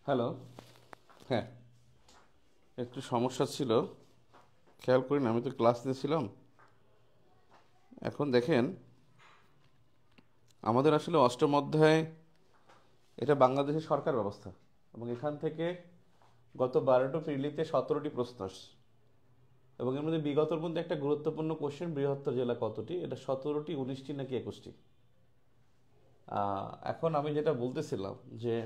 Hello. হ্যাঁ, একটু সমস্যা ছিল, খেয়াল করি না, আমি তো ক্লাস নিয়েছিলাম। এখন দেখেন, আমাদের আসলে অষ্টম অধ্যায়, এটা বাংলাদেশের সরকার ব্যবস্থা, এবং এখান থেকে গত 12টা প্রিলিতে 17টি প্রশ্ন আসছে, এবং এর মধ্যে বিগতর মধ্যে একটা গুরুত্বপূর্ণ কোশ্চেন, বৃহত্তর জেলা কতটি, এটা 17টি, 19টি নাকি 21টি। এখন আমি যেটা বলতেছিলাম যে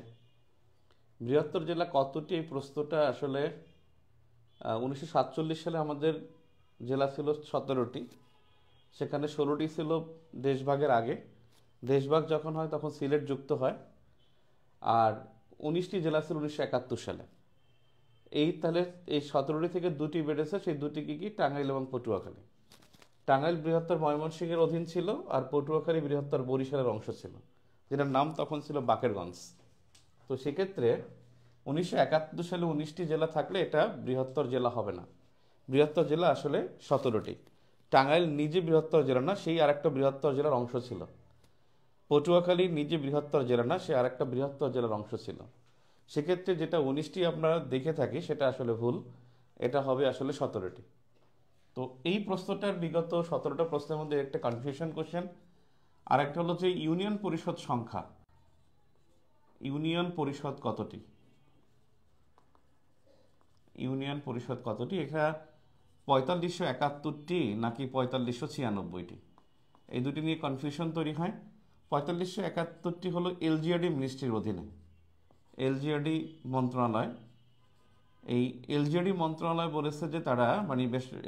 বৃহত্তর জেলা কতটি, এই প্রশ্নটা আসলে 1947 সালে আমাদের জেলা ছিল 17টি, সেখানে 16টি ছিল দেশভাগের আগে। দেশভাগ যখন হয় তখন সিলেট যুক্ত হয়, আর 19টি জেলা ছিল 1971 সালে। তাহলে এই 17টি থেকে দুটি বেড়েছে, সেই দুটি কি কি, টাঙ্গাইল এবং পটুয়াখালী। টাঙ্গাইল বৃহত্তর ময়মনসিংহের অধীন ছিল, আর পটুয়াখালী বৃহত্তর বরিশালের অংশ ছিল, যেটার নাম তখন ছিল বাকেরগঞ্জ। তো সেক্ষেত্রে 1971 সালে 19টি জেলা থাকলে এটা বৃহত্তর জেলা হবে না। বৃহত্তর জেলা আসলে 17টি। টাঙ্গাইল নিজে বৃহত্তর জেলা না, সেই আরেকটা বৃহত্তর জেলার অংশ ছিল। পটুয়াখালী নিজে বৃহত্তর জেলা না, সে আরেকটা বৃহত্তর জেলার অংশ ছিল। সেক্ষেত্রে যেটা 19টি আপনারা দেখে থাকি সেটা আসলে ভুল, এটা হবে আসলে 17টি। তো এই প্রশ্নটার বিগত 17টা প্রশ্নের মধ্যে একটা কনফিউশন কোশ্চেন। আর একটা হলো যে ইউনিয়ন পরিষদ সংখ্যা, ইউনিয়ন পরিষদ কতটি, ইউনিয়ন পরিষদ কতটি, এখানে 4571টি নাকি 4596টি, এই দুটি নিয়ে কনফিউশন তৈরি হয়। 4571টি হলো এলজিআরডি মিনিস্ট্রির অধীনে, এলজিআরডি মন্ত্রণালয়। এই এলজিআরডি মন্ত্রণালয় বলেছে যে তারা মানে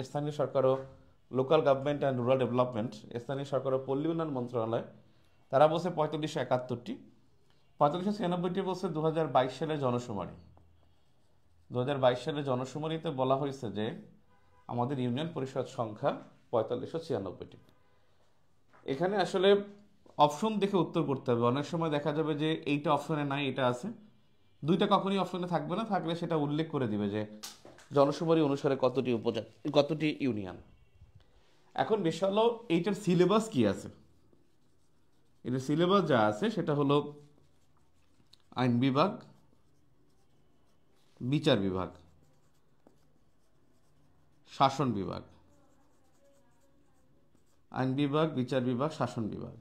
স্থানীয় সরকার ও local government and rural development, স্থানীয় সরকার ও পল্লী উন্নয়ন মন্ত্রণালয়, তারা বলছে 4571টি। 4596টি বলছে 2022 সালের জনশুমারি। 2022 সালের জনশুমারিতে বলা হয়েছে যে আমাদের ইউনিয়ন পরিষদ সংখ্যা 4596টি। এখানে আসলে অপশন দেখে উত্তর করতে হবে। অনেক সময় দেখা যাবে যে এইটা অপশনে নাই, এটা আছে। দুইটা কখনই অপশনে থাকবে না, থাকলে সেটা উল্লেখ করে দিবে যে জনশুমারি অনুসারে কতটি উপজেলা, কতটি ইউনিয়ন। এখন বিষয় হলো এইটার সিলেবাস কি আছে। এটার সিলেবাস যা আছে সেটা হলো আইন বিভাগ, বিচার বিভাগ, শাসন বিভাগ, আইন বিভাগ, বিচার বিভাগ, শাসন বিভাগ।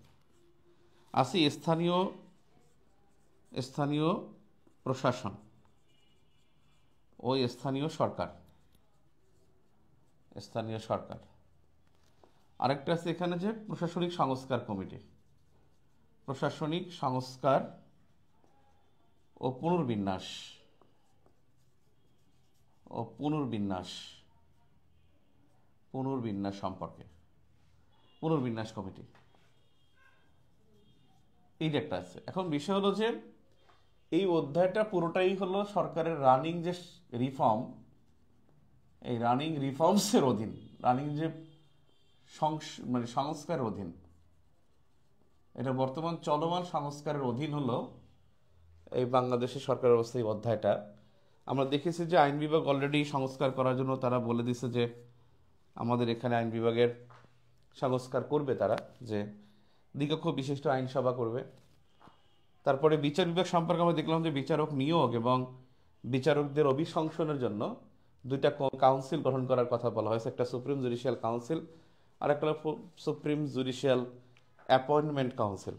আছে স্থানীয়, স্থানীয় প্রশাসন ও স্থানীয় সরকার, স্থানীয় সরকার। আরেকটা আছে এখানে যে প্রশাসনিক সংস্কার কমিটি, প্রশাসনিক সংস্কার ও পুনর্বিন্যাস, ও পুনর্বিন্যাস, পুনর্বিন্যাস সম্পর্কে, পুনর্বিন্যাস কমিটি, এই যে একটা আছে। এখন বিষয় হলো যে এই অধ্যায়টা পুরোটাই হলো সরকারের রানিং যে রিফর্ম, এই রানিং রিফর্মসের অধীন, রানিং যে মানে সংস্কারের অধীন, এটা বর্তমান চলমান সংস্কারের অধীন হলো এই বাংলাদেশের সরকার ব্যবস্থা। এই অধ্যায়টা আমরা দেখেছি যে আইন বিভাগ অলরেডি সংস্কার করার জন্য তারা বলে দিছে যে আমাদের এখানে আইন বিভাগের সংস্কার করবে তারা, যে দ্বিকক্ষ বিশিষ্ট আইনসভা করবে। তারপরে বিচার বিভাগ সম্পর্কে আমরা দেখলাম যে বিচারক নিয়োগ এবং বিচারকদের অভিশংসনের জন্য দুইটা কাউন্সিল গঠন করার কথা বলা হয়েছে, একটা সুপ্রিম জুডিশিয়াল কাউন্সিল আর একটা সুপ্রিম জুডিশিয়াল অ্যাপয়েন্টমেন্ট কাউন্সিল।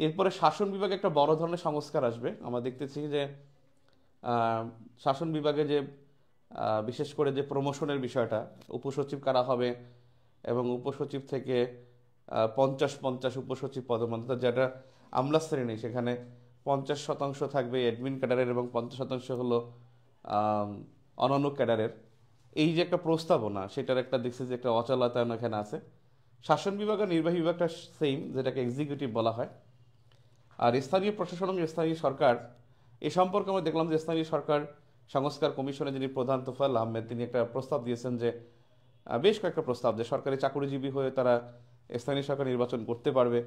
এরপরে শাসন বিভাগে একটা বড় ধরনের সংস্কার আসবে। আমরা দেখতেছি যে শাসন বিভাগে যে বিশেষ করে যে প্রমোশনের বিষয়টা, উপসচিব কারা হবে এবং উপসচিব থেকে 50-50 উপসচিব পদমর্যাদা, যেটা আমলা শ্রেণী, সেখানে 50% থাকবে অ্যাডমিন ক্যাডারের এবং 50% হলো অন্যান্য ক্যাডারের। এই যে একটা প্রস্তাবনা, সেটার একটা দেখছি যে একটা অচলায়ন এখানে আছে। শাসন বিভাগ আর নির্বাহী বিভাগটা সেম, যেটাকে এক্সিকিউটিভ বলা হয়। আর স্থানীয় প্রশাসন এবং স্থানীয় সরকার, এ সম্পর্কে আমরা দেখলাম যে স্থানীয় সরকার সংস্কার কমিশনে যিনি প্রধান তোফায়েল আহমেদ, তিনি একটা প্রস্তাব দিয়েছেন যে বেশ কয়েকটা প্রস্তাব, যে সরকারি চাকরিজীবী হয়ে তারা স্থানীয় সরকার নির্বাচন করতে পারবে।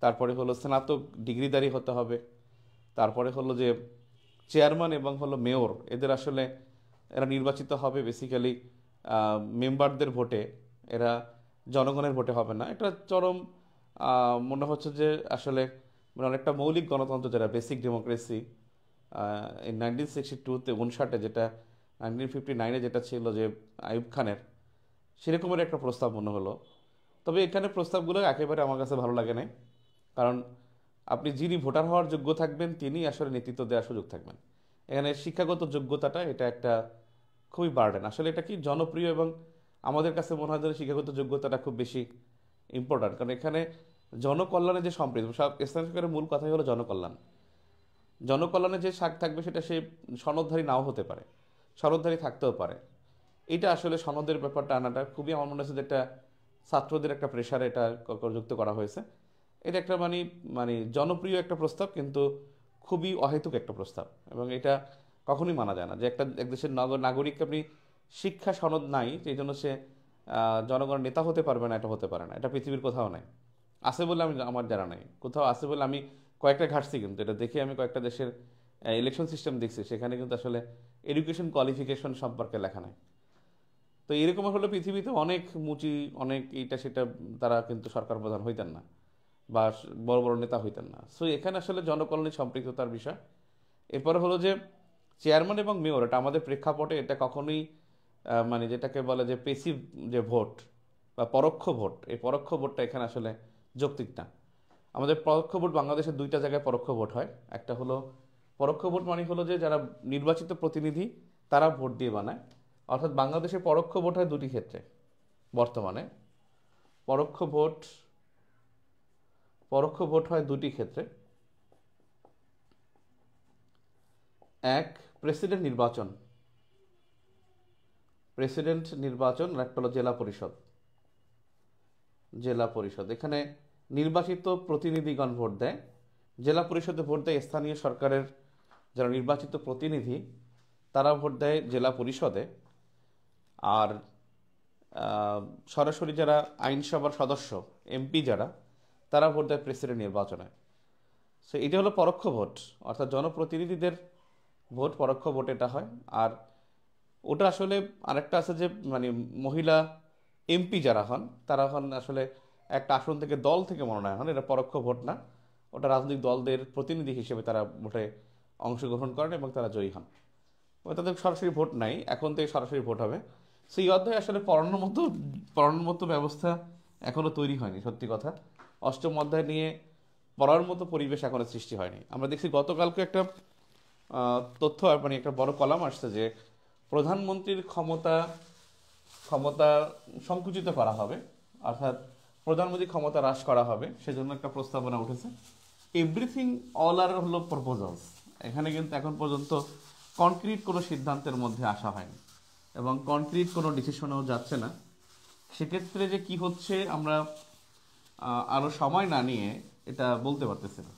তারপরে হলো স্নাতক ডিগ্রিধারী হতে হবে। তারপরে হলো যে চেয়ারম্যান এবং হলো মেয়র, এদের আসলে এরা নির্বাচিত হবে বেসিক্যালি মেম্বারদের ভোটে, এরা জনগণের ভোটে হবে না। এটা চরম মনে হচ্ছে যে আসলে মানে অনেকটা মৌলিক গণতন্ত্র, যেটা বেসিক ডেমোক্রেসি, এই 1962-তে 59-এ যেটা 1959-এ যেটা ছিল যে আইয়ুব খানের, সেরকমের একটা প্রস্তাব মনে হলো। তবে এখানে প্রস্তাবগুলো একেবারে আমার কাছে ভালো লাগে না, কারণ আপনি যিনি ভোটার হওয়ার যোগ্য থাকবেন তিনি আসলে নেতৃত্ব দেওয়ার সুযোগ থাকবেন। এখানে শিক্ষাগত যোগ্যতাটা এটা একটা খুবই বার্ডেন। আসলে এটা কি জনপ্রিয়, এবং আমাদের কাছে মনে হয় যে শিক্ষাগত যোগ্যতাটা খুব বেশি ইম্পর্ট্যান্ট, কারণ এখানে জনকল্যাণে যে সম্পৃক্ত, সব ইসলাম শিক্ষার মূল কথাই হলো জনকল্যাণ। জনকল্যাণে যে শাখ থাকবে সেটা সে সনদধারী নাও হতে পারে, সনদধারী থাকতেও পারে। এটা আসলে সনদের ব্যাপারটা আনাটা খুবই আমার মনে হচ্ছে যে একটা ছাত্রদের একটা প্রেশারে এটা যুক্ত করা হয়েছে। এটা একটা মানে মানে জনপ্রিয় একটা প্রস্তাব, কিন্তু খুবই অহেতুক একটা প্রস্তাব, এবং এটা কখনোই মানা যায় না যে এক দেশের নাগরিককে আপনি শিক্ষা সনদ নাই সেই জন্য সে জনগণের নেতা হতে পারবে না, এটা হতে পারে না। এটা পৃথিবীর কোথাও নাই, আছে বলে আমার জানা নাই, কোথাও আছে বলে আমি কয়েকটা ঘাটছি, কিন্তু এটা দেখে আমি কয়েকটা দেশের ইলেকশন সিস্টেম দেখছি, সেখানে কিন্তু আসলে এডুকেশন কোয়ালিফিকেশন সম্পর্কে লেখা নাই। তো এরকম হলো পৃথিবীতে অনেক মুচি, অনেক এইটা সেটা, তারা কিন্তু সরকার প্রধান হইতেন না বা বড় বড় নেতা হইতেন না। সো এখানে আসলে জনকল্যাণে সম্পৃক্ততার বিষয়। এরপরে হলো যে চেয়ারম্যান এবং মেয়র, এটা আমাদের প্রেক্ষাপটে এটা কখনোই মানে যেটাকে বলে যে পেসিভ যে ভোট বা পরোক্ষ ভোট, এই পরোক্ষ ভোটটা এখানে আসলে যৌক্তিক না। আমাদের পরোক্ষ ভোট বাংলাদেশের দুইটা জায়গায় পরোক্ষ ভোট হয়। একটা হলো পরোক্ষ ভোট মানে হলো যে যারা নির্বাচিত প্রতিনিধি তারা ভোট দিয়ে বানায়, অর্থাৎ বাংলাদেশে পরোক্ষ ভোট হয় দুটি ক্ষেত্রে বর্তমানে। পরোক্ষ ভোট পরোক্ষ ভোট হয় দুটি ক্ষেত্রে। এক, প্রেসিডেন্ট নির্বাচন, আর একটা হলো জেলা পরিষদ। এখানে নির্বাচিত প্রতিনিধিগণ ভোট দেয়, জেলা পরিষদে ভোট দেয় স্থানীয় সরকারের যারা নির্বাচিত প্রতিনিধি, তারা ভোট দেয় জেলা পরিষদে। আর সরাসরি যারা আইনসভার সদস্য এমপি যারা, তারা ভোট দেয় প্রেসিডেন্ট নির্বাচনে। সো এটা হলো পরোক্ষ ভোট, অর্থাৎ জনপ্রতিনিধিদের ভোট পরোক্ষ ভোট এটা হয়। আর ওটা আসলে আরেকটা আছে যে মানে মহিলা এমপি যারা হন তারা হন আসলে একটা আসন থেকে দল থেকে মনোনয়ন হন, এটা পরোক্ষ ভোট না, ওটা রাজনৈতিক দলদের প্রতিনিধি হিসেবে তারা ভোটে অংশগ্রহণ করেন এবং তারা জয়ী হন। তাদের সরাসরি ভোট নাই, এখন থেকে সরাসরি ভোট হবে। সেই অধ্যায়ে আসলে পড়ানোর মতো ব্যবস্থা এখনও তৈরি হয়নি, সত্যি কথা। অষ্টম অধ্যায় নিয়ে পড়ার মতো পরিবেশ এখনও সৃষ্টি হয়নি। আমরা দেখছি গতকালকে একটা তথ্য মানে একটা বড় কলাম আসছে যে প্রধানমন্ত্রীর ক্ষমতা ক্ষমতা সংকুচিত করা হবে, অর্থাৎ প্রধানমন্ত্রীর ক্ষমতা হ্রাস করা হবে, সেজন্য একটা প্রস্তাবনা উঠেছে। এভরিথিং অল আর হলো প্রপোজালস, এখানে কিন্তু এখন পর্যন্ত কনক্রিট কোনো সিদ্ধান্তের মধ্যে আসা হয়নি এবং কনক্রিট কোনো ডিসিশনেও যাচ্ছে না। সেক্ষেত্রে যে কি হচ্ছে আমরা আরও সময় না নিয়ে এটা বলতে পারতেছি না।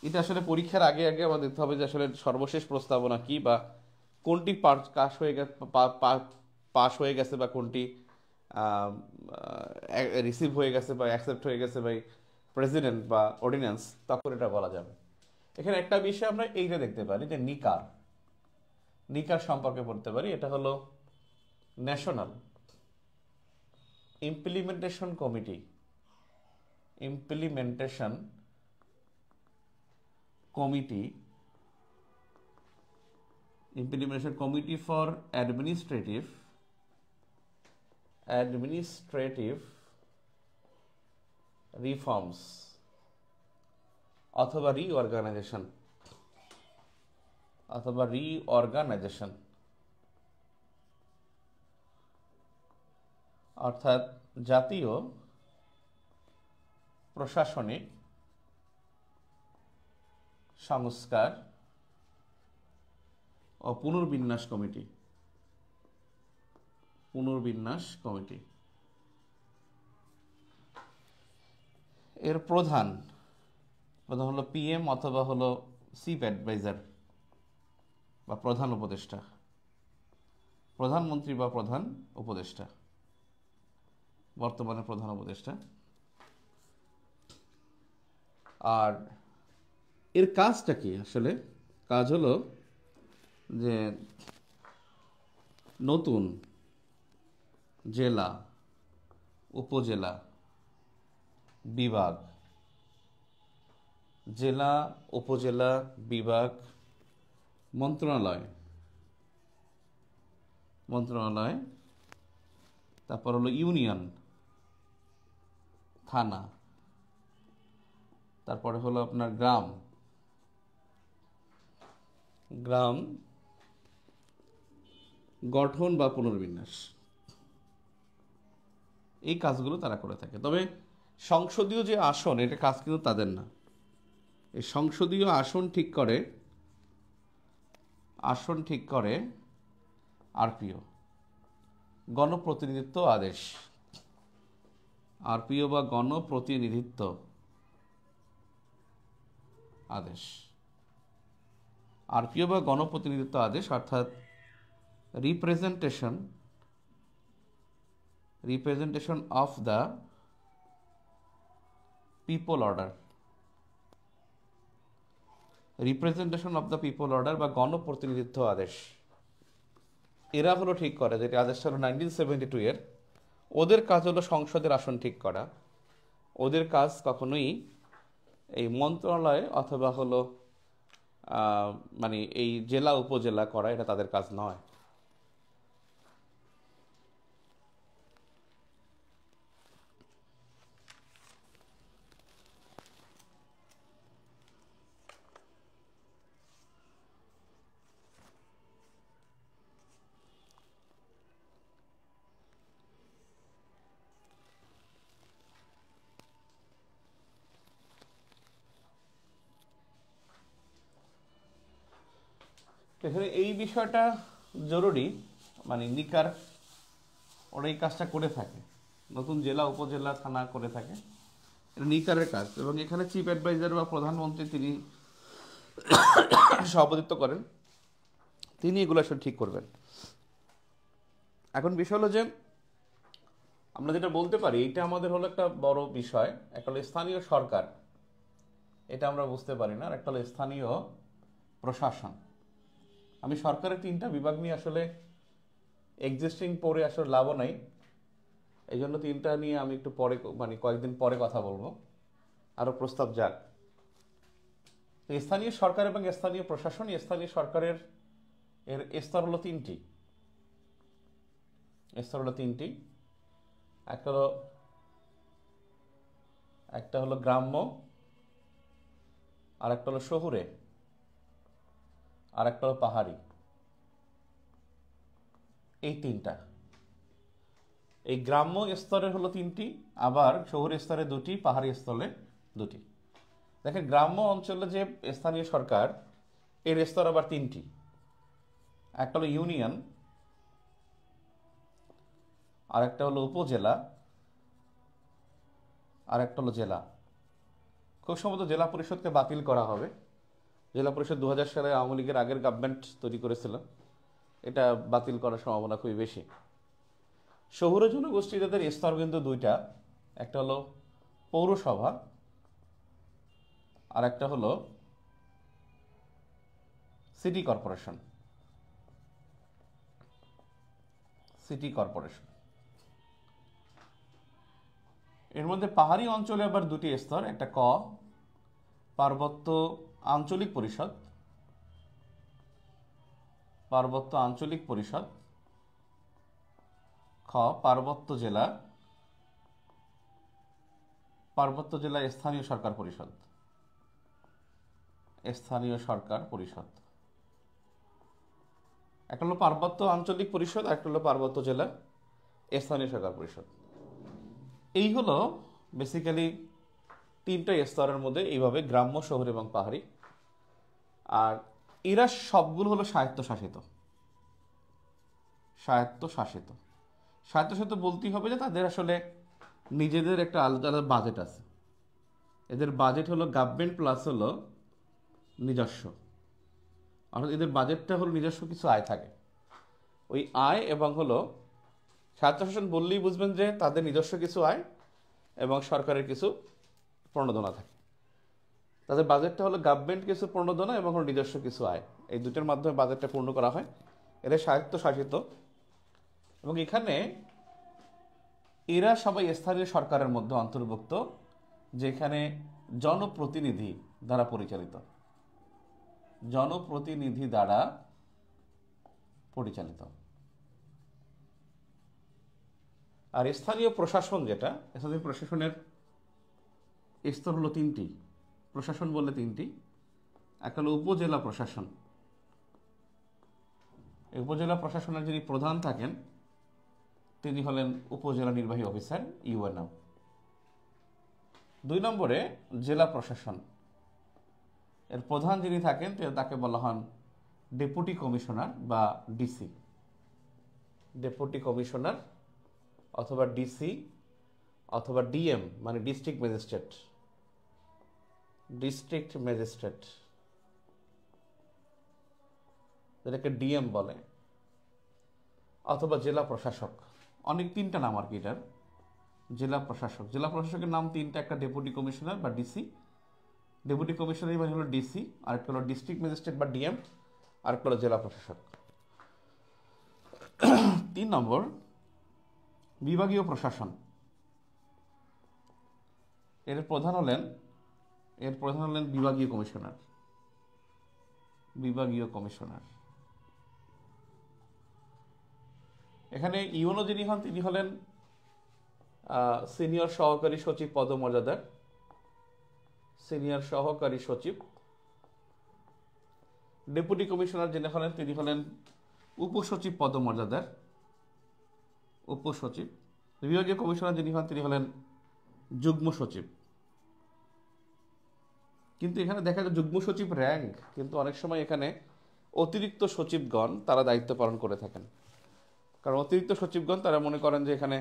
এটা আসলে পরীক্ষার আগে আগে আমাদের দেখতে হবে যে আসলে সর্বশেষ প্রস্তাবনা কি, বা কোনটি পাস হয়ে গেছে বা কোনটি রিসিভ হয়ে গেছে বা অ্যাকসেপ্ট হয়ে গেছে বাই প্রেসিডেন্ট বা অর্ডিন্যান্স, তখন এটা বলা যাবে। এখানে একটা বিষয় আমরা এইটা দেখতে পারি যে নিকার সম্পর্কে পড়তে পারি। এটা হলো national implementation committee for administrative reforms অথবা রিঅর্গানাইজেশন, অর্থাৎ জাতীয় প্রশাসনিক সংস্কার ও পুনর্বিন্যাস কমিটি। এর প্রধান হলো পিএম অথবা হলো চিফ অ্যাডভাইজার বা প্রধান উপদেষ্টা, প্রধানমন্ত্রী বা প্রধান উপদেষ্টা, বর্তমানে প্রধান উপদেষ্টা। আর এর কাজটা কি আসলে? কাজ হলো যে নতুন জেলা, উপজেলা, বিভাগ, মন্ত্রণালয়, মন্ত্রণালয়, তারপর হলো ইউনিয়ন, থানা, তারপরে হলো আপনার গ্রাম, গ্রাম গঠন বা পুনর্বিন্যাস, এই কাজগুলো তারা করে থাকে। তবে সংসদীয় যে আসন, এটা কাজ কিন্তু তাদের না। এই সংসদীয় আসন ঠিক করে আরপিও, গণপ্রতিনিধিত্ব আদেশ, আরপিও বা গণপ্রতিনিধিত্ব আদেশ, আরপিও বা গণপ্রতিনিধিত্ব আদেশ অর্থাৎ representation of the people order, representation of the people order বা গণপ্রতিনিধিত্ব আদেশ, এরা হলো ঠিক করে, যেটি আদেশটা হলো 1972 এর। ওদের কাজ হলো সংসদের আসন ঠিক করা। ওদের কাজ কখনোই এই মন্ত্রণালয় অথবা হলো মানে এই জেলা উপজেলা করা, এটা তাদের কাজ নয়। এখানে এই বিষয়টা জরুরি, মানে নিকার ওরা এই কাজটা করে থাকে, নতুন জেলা উপজেলা থানা করে থাকে, এটা নিকারের কাজ। এবং এখানে চিফ অ্যাডভাইজার বা প্রধানমন্ত্রী তিনি সভাপতিত্ব করেন, তিনি এগুলো আসলে ঠিক করবেন। এখন বিষয় হলো যে আমরা যেটা বলতে পারি, এটা আমাদের হলো একটা বড় বিষয়। একটা হলো স্থানীয় সরকার, এটা আমরা বুঝতে পারি না। আর একটা হলো স্থানীয় প্রশাসন। আমি সরকারের 3টা বিভাগ নিয়ে আসলে এক্সিস্টিং পড়ে আসলে লাভও নাই, এই জন্য 3টা নিয়ে আমি একটু পরে, মানে কয়েকদিন পরে কথা বলবো, আরও প্রস্তাব যাক। স্থানীয় সরকার এবং স্থানীয় প্রশাসন, স্থানীয় সরকারের স্তর হলো 3টি। একটা হলো গ্রাম্য, আর একটা হলো শহুরে, আর একটা হলো পাহাড়ি। এই 3টা, এই গ্রাম্য স্তরে হলো 3টি, আবার শহুরে স্তরে 2টি, পাহাড়ি স্তরে 2টি। দেখেন, গ্রাম্য অঞ্চলে যে স্থানীয় সরকার, এর স্তর আবার 3টি। একটা হলো ইউনিয়ন, আর একটা হলো উপজেলা, আর একটা হলো জেলা। খুব সম্ভবত জেলা পরিষদকে বাতিল করা হবে। জেলা পরিষদ 2000 সালে আওয়ামী লীগের আগের গভর্নমেন্ট তৈরি করেছিল, এটা বাতিল করার সম্ভাবনা খুবই বেশি। শহুরে জনগোষ্ঠীদের স্তর কিন্তু 2টা, একটা হলো পৌরসভা, আর একটা হলো সিটি কর্পোরেশন। এর মধ্যে পাহাড়ি অঞ্চলে আবার 2টি স্তর, একটা পার্বত্য আঞ্চলিক পরিষদ, পার্বত্য জেলা স্থানীয় সরকার পরিষদ। একটা হলো পার্বত্য আঞ্চলিক পরিষদ, একটা হলো পার্বত্য জেলা স্থানীয় সরকার পরিষদ। এই হলো বেসিক্যালি 3টা স্তরের মধ্যে, এইভাবে গ্রাম্য, শহর এবং পাহাড়ি। আর এরা সবগুলো হলো স্বায়ত্তশাসিত বলতেই হবে যে তাদের আসলে নিজেদের একটা আলাদা আলাদা বাজেট আছে। এদের বাজেট হলো গভর্নমেন্ট প্লাস হলো নিজস্ব, অর্থাৎ এদের বাজেটটা হলো নিজস্ব কিছু আয় থাকে। ওই আয় এবং হলো স্বায়ত্তশাসন বললেই বুঝবেন যে তাদের নিজস্ব কিছু আয় এবং সরকারের কিছু প্রণোদনা থাকে। তাদের বাজেটটা হলো গভর্নমেন্ট কিছু প্রণোদনা এবং নিজস্ব কিছু আয়, এই দুটোর মাধ্যমে বাজেটটা পূর্ণ করা হয়। এরা স্বায়ত্তশাসিত, এবং এখানে এরা সবাই স্থানীয় সরকারের মধ্যে অন্তর্ভুক্ত, যেখানে জনপ্রতিনিধি দ্বারা পরিচালিত। জনপ্রতিনিধি দ্বারা পরিচালিত। আর স্থানীয় প্রশাসন যেটা, স্থানীয় প্রশাসনের স্তর হলো তিনটি। প্রশাসন বললে তিনটি। এক হলো উপজেলা প্রশাসন। এই উপজেলা প্রশাসনের যিনি প্রধান থাকেন তিনি হলেন উপজেলা নির্বাহী অফিসার, ইউএনও। 2 নম্বরে জেলা প্রশাসন। এর প্রধান যিনি থাকেন তাকে বলা হন ডেপুটি কমিশনার বা ডিসি। ডেপুটি কমিশনার অথবা ডিসি অথবা ডিএম মানে ডিস্ট্রিক্ট ম্যাজিস্ট্রেট। ডিস্ট্রিক্ট ম্যাজিস্ট্রেট যেটাকে ডিএম বলে, অথবা জেলা প্রশাসক। অনেক 3টা নাম আর কি এটার। জেলা প্রশাসক, জেলা প্রশাসকের নাম 3টা। একটা ডেপুটি কমিশনার বা ডিসি, ডেপুটি কমিশনার মানে হলো ডিসি, আর একটা হলো ডিস্ট্রিক্ট ম্যাজিস্ট্রেট বা ডিএম, আর একটা হলো জেলা প্রশাসক। 3 নম্বর বিভাগীয় প্রশাসন। এর প্রধান হলেন বিভাগীয় কমিশনার। বিভাগীয় কমিশনার। এখানে ইউনো যিনি হন তিনি হলেন সিনিয়র সহকারী সচিব পদমর্যাদার। সিনিয়র সহকারী সচিব। ডেপুটি কমিশনার যিনি হলেন তিনি হলেন উপসচিব পদমর্যাদার, উপসচিব। বিভাগীয় কমিশনার যিনি হন তিনি হলেন যুগ্ম সচিব। কিন্তু এখানে দেখা যায় যুগ্ম সচিব র্যাঙ্ক, কিন্তু অনেক সময় এখানে অতিরিক্ত সচিবগণ তারা দায়িত্ব পালন করে থাকেন। কারণ অতিরিক্ত সচিবগণ তারা মনে করেন যে এখানে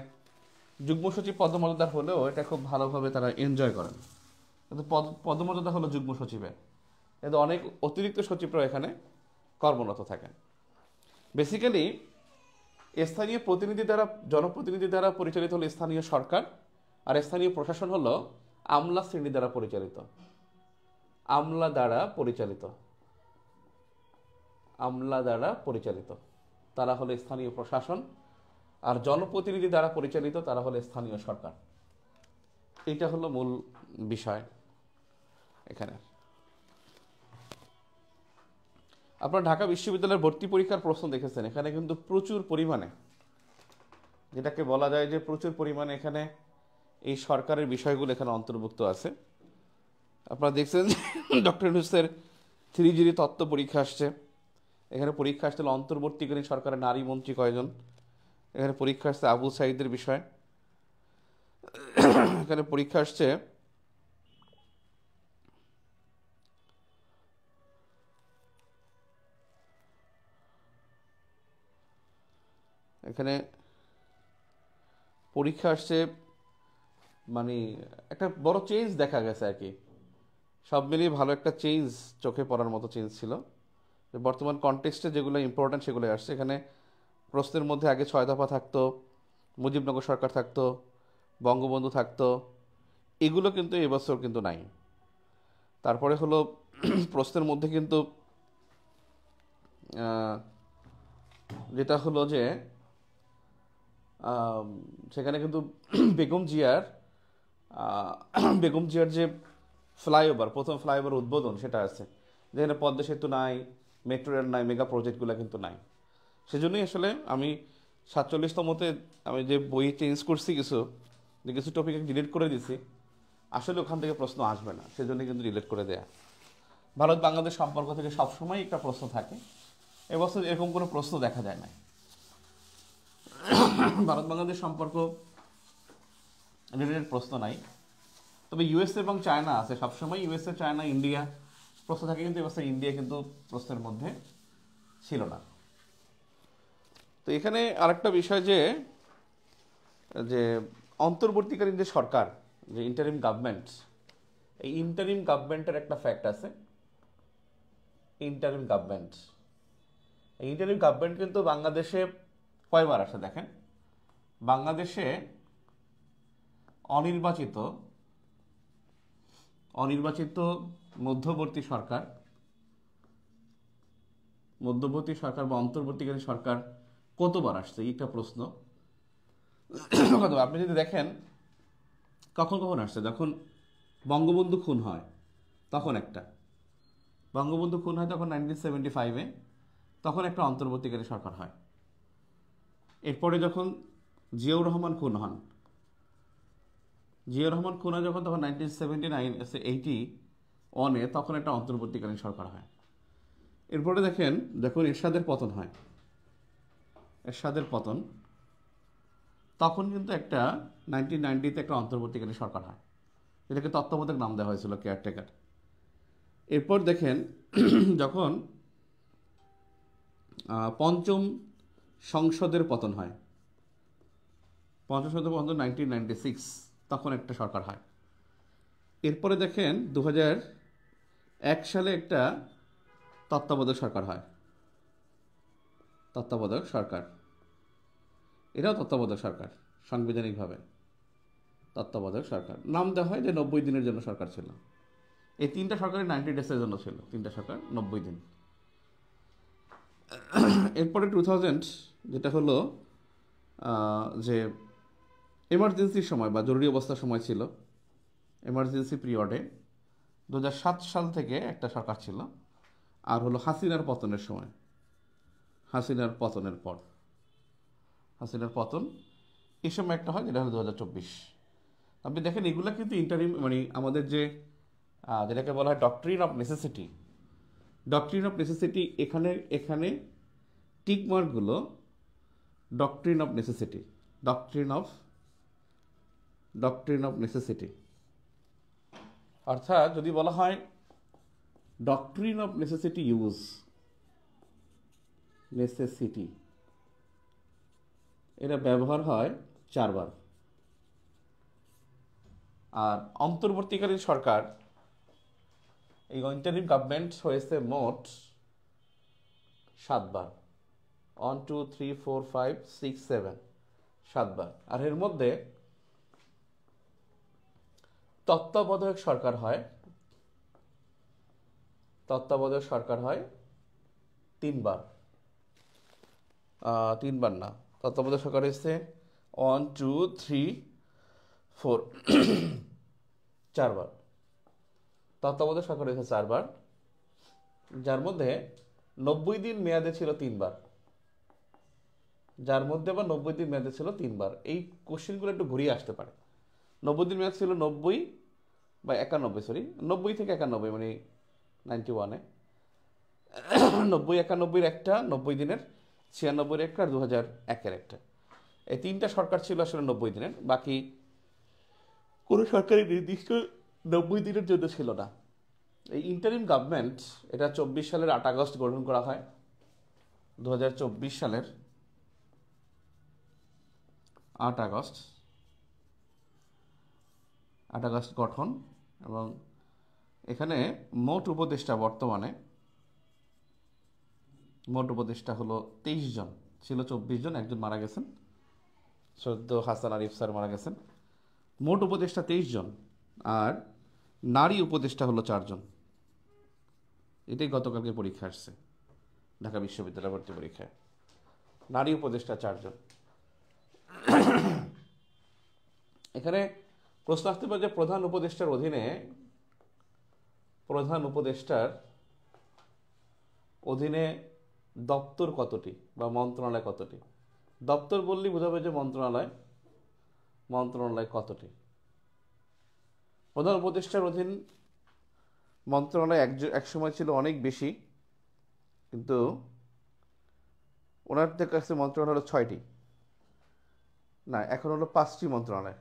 যুগ্ম সচিব পদমর্যাদার হলেও এটা খুব ভালোভাবে তারা এনজয় করেন, কিন্তু পদমর্যাদা হলো যুগ্ম সচিবের। কিন্তু অনেক অতিরিক্ত সচিবরা এখানে কর্মরত থাকেন। বেসিক্যালি স্থানীয় প্রতিনিধি দ্বারা, জনপ্রতিনিধি দ্বারা পরিচালিত হলো স্থানীয় সরকার, আর স্থানীয় প্রশাসন হলো আমলা শ্রেণী দ্বারা পরিচালিত। আমলা দ্বারা পরিচালিত, আমলা দ্বারা পরিচালিত তারা হলো স্থানীয় প্রশাসন, আর জনপ্রতিনিধি দ্বারা পরিচালিত তারা হলো স্থানীয় সরকার। এটা হলো মূল বিষয় এখানে। আপনারা ঢাকা বিশ্ববিদ্যালয়ের ভর্তি পরীক্ষার প্রশ্ন দেখেছেন, এখানে কিন্তু প্রচুর পরিমাণে, যেটাকে বলা যায় যে প্রচুর পরিমাণে এখানে এই সরকারের বিষয়গুলো এখানে অন্তর্ভুক্ত আছে। আপনারা দেখছেন ডক্টর ইউনূসের 3G তত্ত্ব পরীক্ষা আসছে। এখানে পরীক্ষা আসছিল অন্তর্বর্তীকালীন সরকারের নারী মন্ত্রী কয়জন। এখানে পরীক্ষা আসছে আবু সাঈদের বিষয়। এখানে পরীক্ষা আসছে মানে একটা বড় চেঞ্জ দেখা গেছে আর কি। সব মিলিয়ে ভালো একটা চেঞ্জ, চোখে পড়ার মতো চেঞ্জ ছিল। বর্তমান কনটেক্সটে যেগুলো ইম্পর্ট্যান্ট সেগুলো আসছে। এখানে প্রশ্নের মধ্যে আগে 6 দফা থাকতো, মুজিবনগর সরকার থাকতো, বঙ্গবন্ধু থাকতো, এগুলো কিন্তু এবছর কিন্তু নাই। তারপরে হলো প্রশ্নের মধ্যে কিন্তু যেটা হলো যে সেখানে কিন্তু বেগম জিয়ার যে ফ্লাইওভার, প্রথম ফ্লাইওভার উদ্বোধন সেটা আছে, যেখানে পদ্মা সেতু নাই, মেট্রো রেল নাই, মেগা প্রজেক্টগুলো কিন্তু নাই। সেজন্যই আসলে আমি 47তমতে আমি যে বই চেঞ্জ করছি, কিছু টপিক ডিলিট করে দিছি। আসলে ওখান থেকে প্রশ্ন আসবে না, সেজন্য কিন্তু ডিলিট করে দেয়া। ভারত বাংলাদেশ সম্পর্ক থেকে সবসময় একটা প্রশ্ন থাকে, এবছর এরকম কোনো প্রশ্ন দেখা যায় না। ভারত বাংলাদেশ সম্পর্ক রিলেটেড প্রশ্ন নাই, তবে ইউএসএ এবং চায়না আছে সবসময়। ইউএসএ, চায়না, ইন্ডিয়া প্রশ্ন থাকে, কিন্তু এবছর ইন্ডিয়া কিন্তু প্রশ্নের মধ্যে ছিল না। তো এখানে আরেকটা বিষয় যে অন্তর্বর্তীকালীন যে সরকার, যে ইন্টারিম গভর্নমেন্ট, এই ইন্টারিম গভর্নমেন্টের একটা ফ্যাক্ট আছে। ইন্টারিম গভর্নমেন্ট, এই ইন্টারিম গভর্নমেন্ট কিন্তু বাংলাদেশে কয়বার আসে দেখেন। বাংলাদেশে অনির্বাচিত মধ্যবর্তী সরকার বা অন্তর্বর্তীকালীন সরকার কতবার আসছে, একটা প্রশ্ন। আপনি যদি দেখেন কখন আসছে, যখন বঙ্গবন্ধু খুন হয় তখন একটা, বঙ্গবন্ধু খুন হয় তখন 1975-এ, তখন একটা অন্তর্বর্তীকালীন সরকার হয়। এরপরে যখন জিয়াউর রহমান খুন হন, জিয়াউর রহমান খুন হয় যখন, তখন 1979-81-এ, তখন একটা অন্তর্বর্তীকালীন সরকার হয়। এরপরে দেখেন যখন এরশাদের পতন হয়, এরশাদের পতন, তখন কিন্তু একটা 1990-তে একটা অন্তর্বর্তীকালীন সরকার হয়, এটাকে তত্ত্বাবধায়ক নাম দেওয়া হয়েছিল, কেয়ারটেকার। এরপর দেখেন যখন পঞ্চম সংসদের পতন হয়, পঞ্চম সংসদের পতন 1996, তখন একটা সরকার হয়। এরপরে দেখেন 2001 সালে একটা তত্ত্বাবধায়ক সরকার হয়, তত্ত্বাবধায়ক সরকার, এটাও তত্ত্বাবধায়ক সরকার, সাংবিধানিকভাবে তত্ত্বাবধায়ক সরকার নাম দেওয়া হয়, যে 90 দিনের জন্য সরকার ছিল। এই তিনটা সরকারের 90 ডেজের জন্য ছিল, তিনটা সরকার 90 দিন। এরপরে 2000, যেটা হলো যে এমার্জেন্সির সময় বা জরুরি অবস্থার সময় ছিল, এমার্জেন্সি পিরিয়ডে 2007 সাল থেকে একটা সরকার ছিল। আর হলো হাসিনার পতনের সময়, হাসিনার পতনের পর, হাসিনার পতন, এই সময় একটা হয়, যেটা হলো 2024। আপনি দেখেন এগুলা কিন্তু ইন্টারিম, মানে আমাদের যে যেটাকে বলা হয় doctrine of necessity, doctrine of necessity, এখানে এখানে টিকমার্কগুলো doctrine of necessity, doctrine of necessity. অর্থাৎ যদি বলা হয় doctrine of necessity use, necessity, এটা ব্যবহার হয় 4 বার। আর অন্তর্বর্তীকালীন সরকার, এই ইন্টারিম গভর্নমেন্ট হয়েছে মোট 7 বার, 1 2 3 4 5 6 7, 7 বার। আর এর মধ্যে তত্ত্বাবধায়ক সরকার হয়, তত্ত্বাবধায়ক সরকার হয় 3 বার, 3 বার না, তত্ত্বাবধায়ক সরকার হচ্ছে 1 2 3 4, 4 বার তত্ত্বাবধায়ক সরকার হয়েছে, 4 বার, যার মধ্যে 90 দিন মেয়াদে ছিল 3 বার, যার মধ্যে আবার 90 দিন মেয়াদে ছিল 3 বার। এই কোশ্চেনগুলো একটু ঘুরিয়ে আসতে পারে। 90 দিন মেয়াদ ছিল 90 বা 91, সরি 90 থেকে 91, মানে 91-এ 90 91-এর একটা, 90 দিনের, 96-এর একটা, আর 2001-এর একটা। এই তিনটা সরকার ছিল আসলে 90 দিনের, বাকি কোনো সরকারি নির্দিষ্ট 90 দিনের জন্য ছিল না। এই ইন্টারিম গভর্নমেন্ট, এটা 24 সালের 8 আগস্ট গঠন করা হয়, 2024 সালের 8 আগস্ট, 8 আগস্ট গঠন। এবং এখানে মোট উপদেষ্টা, বর্তমানে মোট উপদেষ্টা হলো 23 জন, ছিল 24 জন, একজন মারা গেছেন, সদ্য হাসান আরিফ স্যার মারা গেছেন। মোট উপদেষ্টা 23 জন, আর নারী উপদেষ্টা হলো 4 জন। এটাই গতকালকে পরীক্ষা আসছে, ঢাকা বিশ্ববিদ্যালয় ভর্তি পরীক্ষায়, নারী উপদেষ্টা 4 জন। এখানে প্রশ্ন আসতে পারে যে প্রধান উপদেষ্টার অধীনে, প্রধান উপদেষ্টার অধীনে দপ্তর কতটি বা মন্ত্রণালয় কতটি? দপ্তর বললেই বোঝাবে যে মন্ত্রণালয়, মন্ত্রণালয় কতটি? প্রধান উপদেষ্টার অধীন মন্ত্রণালয় এক সময় ছিল অনেক বেশি, কিন্তু ওনাদের কাছে মন্ত্রণালয় হলো 6টি, না এখন হলো 5টি মন্ত্রণালয়,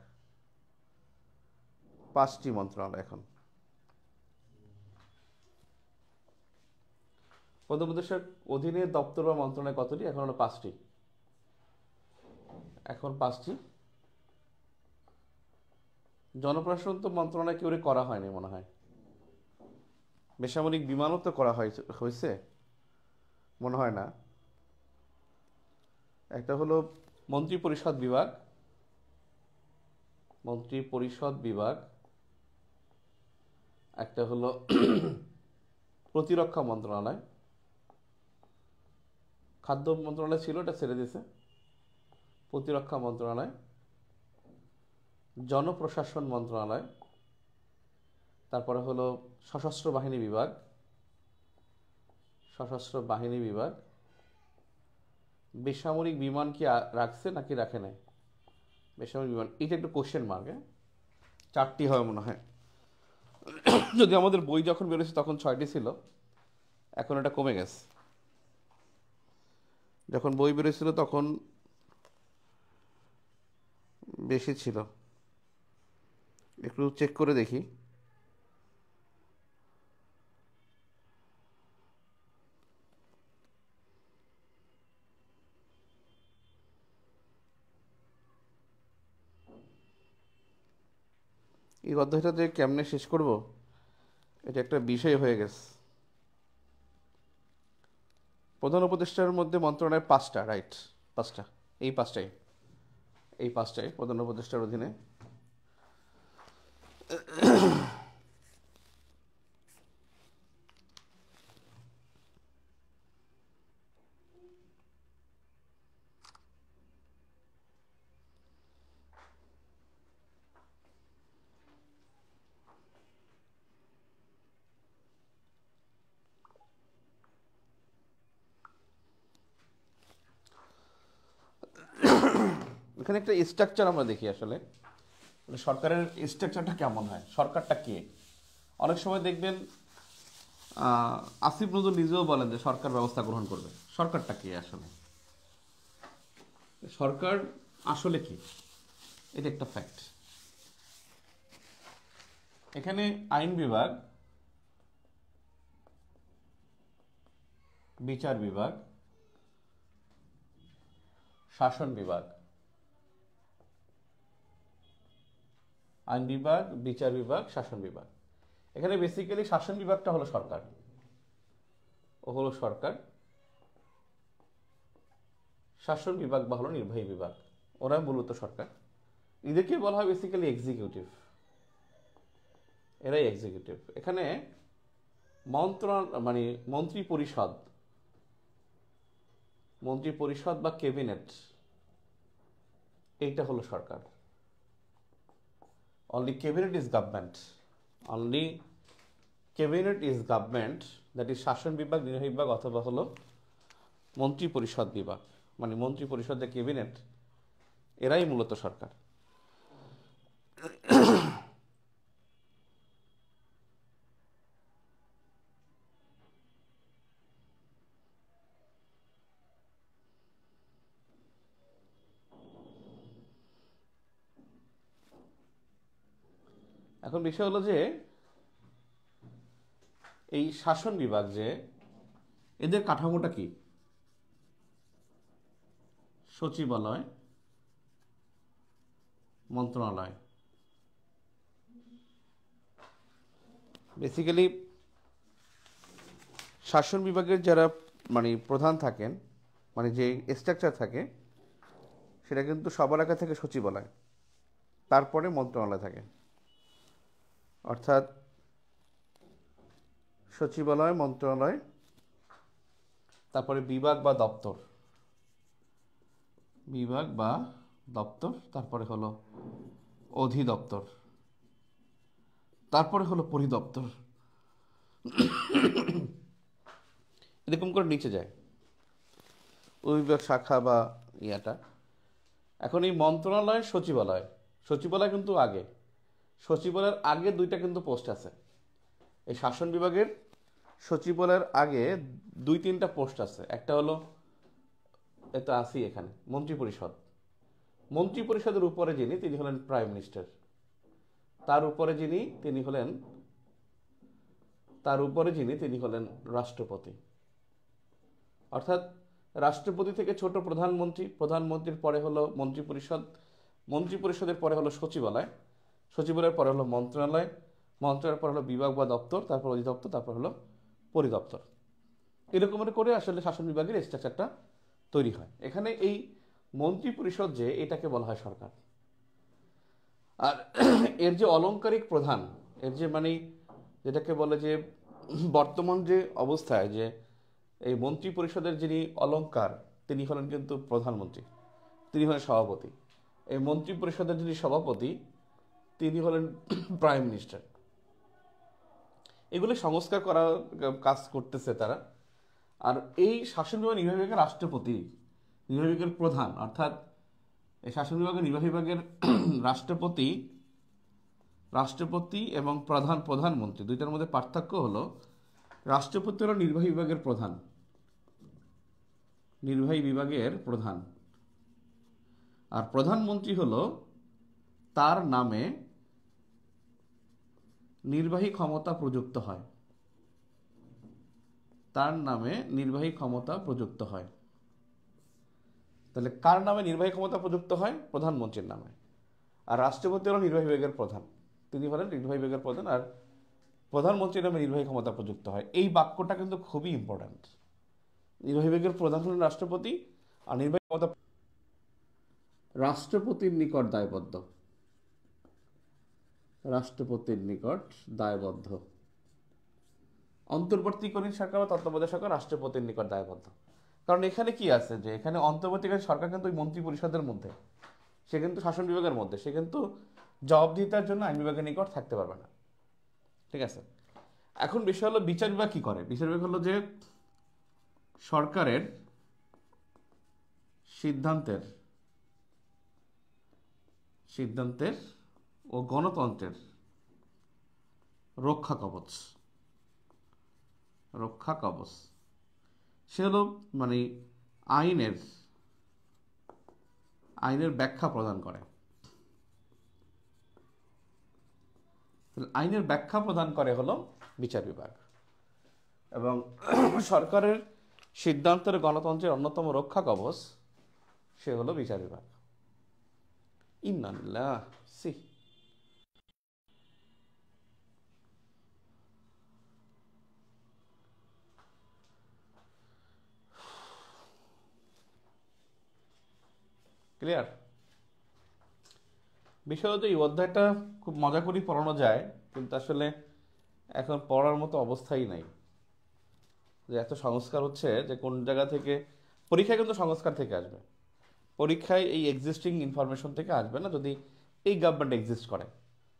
5টি মন্ত্রণালয় এখন। প্রধান উপদেষ্টার অধীনে দপ্তর বা মন্ত্রণালয় কতটি? এখন হলো 5টি, এখন 5টি। জনপ্রশাসন তো মন্ত্রণালয় কেউ করা হয়নি মনে হয়, বেসামরিক বিমানও তো করা হয়েছে মনে হয় না। একটা হলো মন্ত্রী পরিষদ বিভাগ, মন্ত্রী পরিষদ বিভাগ, একটা হলো প্রতিরক্ষা মন্ত্রণালয়, খাদ্য মন্ত্রণালয় ছিল, এটা ছেড়ে দিয়েছে, প্রতিরক্ষা মন্ত্রণালয়, জনপ্রশাসন মন্ত্রণালয়, তারপরে হলো সশস্ত্র বাহিনী বিভাগ, সশস্ত্র বাহিনী বিভাগ। বেসামরিক বিমান কি রাখছে নাকি রাখে নাই? বেসামরিক বিমান, এটা একটু কোশ্চেন মার্ক। 4টি হয় মনে হয়, যদি আমাদের বই যখন বেরোছে তখন 6টি ছিল, এখন এটা কমে গেছে। যখন বই বেরোছিল তখন বেশি ছিল, একটু চেক করে দেখি। এই অধ্যায়টা যে কেমনে শেষ করব, এটা একটা বিষয় হয়ে গেছে। প্রধান উপদেষ্টার মধ্যে মন্ত্রণালয় 5টা, রাইট? 5টা, এই পাঁচটাই প্রধান উপদেষ্টার অধীনে। এখানে একটা স্ট্রাকচার আমরা দেখি আসলে সরকারের স্ট্রাকচারটা কেমন হয়, সরকারটা কে। অনেক সময় দেখবেন আসিফ নজরুল নিজেও বলেন যে সরকার ব্যবস্থা গ্রহণ করবে। সরকারটা কে আসলে, সরকার আসলে কি, এটা একটা ফ্যাক্ট। এখানে আইন বিভাগ, বিচার বিভাগ, শাসন বিভাগ, আইন বিভাগ, বিচার বিভাগ, শাসন বিভাগ। এখানে বেসিক্যালি শাসন বিভাগটা হলো সরকার, সরকার। শাসন বিভাগ বা হলো নির্বাহী বিভাগ, ওরা মূলত সরকার। এদেরকে বলা হয় বেসিক্যালি এক্সিকিউটিভ, এরাই এক্সিকিউটিভ। এখানে মানে মন্ত্রী পরিষদ বা ক্যাবিনেট, এইটা হলো সরকার। Only cabinet is government, that is শাসন বিভাগ, নির্বাহী বিভাগ অথবা হলো মন্ত্রী পরিষদ বিভাগ, মানে মন্ত্রী পরিষদের ক্যাবিনেট, এরাই মূলত সরকার। এখন বিষয় হলো যে এই শাসন বিভাগ যে, এদের কাঠামোটা কি? সচিবালয়, মন্ত্রণালয়। বেসিক্যালি শাসন বিভাগের যারা মানে প্রধান থাকেন, মানে যে স্ট্রাকচার থাকে, সেটা কিন্তু সবার আগে থেকে সচিবালয়, তারপরে মন্ত্রণালয় থাকে। অর্থাৎ সচিবালয়, মন্ত্রণালয়, তারপরে বিভাগ বা দপ্তর, তারপরে হলো অধিদপ্তর, তারপরে হলো পরিদপ্তর, এরকম করে নিচে যায় ওই বিভাগ শাখা বা ইয়াটা। এখন এই মন্ত্রণালয়, সচিবালয় কিন্তু আগে, সচিবালয়ের আগে 2টা কিন্তু পোস্ট আছে। এই শাসন বিভাগের সচিবালয়ের আগে 2-3টা পোস্ট আছে। একটা হলো, এটা আসি এখানে, মন্ত্রী পরিষদের উপরে যিনি, তিনি হলেন প্রাইম মিনিস্টার। তার উপরে যিনি, তিনি হলেন রাষ্ট্রপতি। অর্থাৎ রাষ্ট্রপতি থেকে ছোট প্রধানমন্ত্রীর পরে হলো মন্ত্রী পরিষদের পরে হলো সচিবালয়ের পরে হলো মন্ত্রণালয়ের পরে হলো বিভাগ বা দপ্তর, তারপর অধিদপ্তর, তারপর হলো পরিদপ্তর। এরকম করে আসলে শাসন বিভাগের স্ট্রাকচারটা তৈরি হয়। এখানে এই মন্ত্রী পরিষদ যে, এটাকে বলা হয় সরকার। আর এর যে অলংকারিক প্রধান, এর যে মানে যেটাকে বলে যে বর্তমান যে অবস্থায় যে এই মন্ত্রী পরিষদের যিনি অলংকার, তিনি হলেন কিন্তু প্রধানমন্ত্রী, তিনি হলেন সভাপতি। এই মন্ত্রী পরিষদের যিনি সভাপতি, তিনি হলেন প্রাইম মিনিস্টার। এগুলো সংস্কার করার কাজ করতেছে তারা। আর এই শাসন বিভাগ নির্বাহী বিভাগের রাষ্ট্রপতি, নির্বাহী বিভাগের প্রধান, অর্থাৎ এই শাসন বিভাগের নির্বাহী বিভাগের রাষ্ট্রপতি, রাষ্ট্রপতি এবং প্রধানমন্ত্রী দুইটার মধ্যে পার্থক্য হলো রাষ্ট্রপতি হলো নির্বাহী বিভাগের প্রধান, নির্বাহী বিভাগের প্রধান, আর প্রধানমন্ত্রী হলো তার নামে নির্বাহী ক্ষমতা প্রযুক্ত হয়, তার নামে নির্বাহী ক্ষমতা প্রযুক্ত হয়। তাহলে কার নামে নির্বাহী ক্ষমতা প্রযুক্ত হয়? প্রধানমন্ত্রীর নামে। আর রাষ্ট্রপতি হলো নির্বাহী বিভাগের প্রধান, তিনি হলেন নির্বাহী বিভাগের প্রধান, আর প্রধানমন্ত্রীর নামে নির্বাহী ক্ষমতা প্রযুক্ত হয়। এই বাক্যটা কিন্তু খুবই ইম্পর্ট্যান্ট। নির্বাহী বিভাগের প্রধান হলেন রাষ্ট্রপতি, আর নির্বাহী ক্ষমতা রাষ্ট্রপতির নিকট দায়বদ্ধ, রাষ্ট্রপতির নিকট দায়বদ্ধ। অন্তর্বর্তীকালীন সরকার বা তত্ত্বাবধায়ক সরকার রাষ্ট্রপতির নিকট দায়বদ্ধ। কারণ এখানে কি আছে, যে এখানে অন্তর্বর্তীকালীন সরকার কিন্তু ওই মন্ত্রী পরিষদের মধ্যে, সে কিন্তু শাসন বিভাগের মধ্যে, সে কিন্তু জবাবদিহিতার জন্য আইন বিভাগের নিকট থাকতে পারবে না। ঠিক আছে, এখন বিষয় হলো বিচার বিভাগ কি করে। বিচার বিভাগ হলো যে সরকারের সিদ্ধান্তের ও গণতন্ত্রের রক্ষা কবচ, রক্ষা কবচ। সে হলো মানে আইনের ব্যাখ্যা প্রদান করে, আইনের ব্যাখ্যা প্রদান করে হলো বিচার বিভাগ। এবং সরকারের সিদ্ধান্তের গণতন্ত্রের অন্যতম রক্ষা কবচ সে হলো বিচার বিভাগ। ইন্নালিল্লাহ, সি ক্লিয়ার। বিষয় হচ্ছে এই অধ্যায়টা খুব মজা করেই পড়ানো যায়, কিন্তু আসলে এখন পড়ার মতো অবস্থাই নাই। যে এত সংস্কার হচ্ছে, যে কোন জায়গা থেকে পরীক্ষায় কিন্তু সংস্কার থেকে আসবে, পরীক্ষায় এই এক্সিস্টিং ইনফরমেশন থেকে আসবে না। যদি এই গভর্নমেন্ট এক্সিস্ট করে,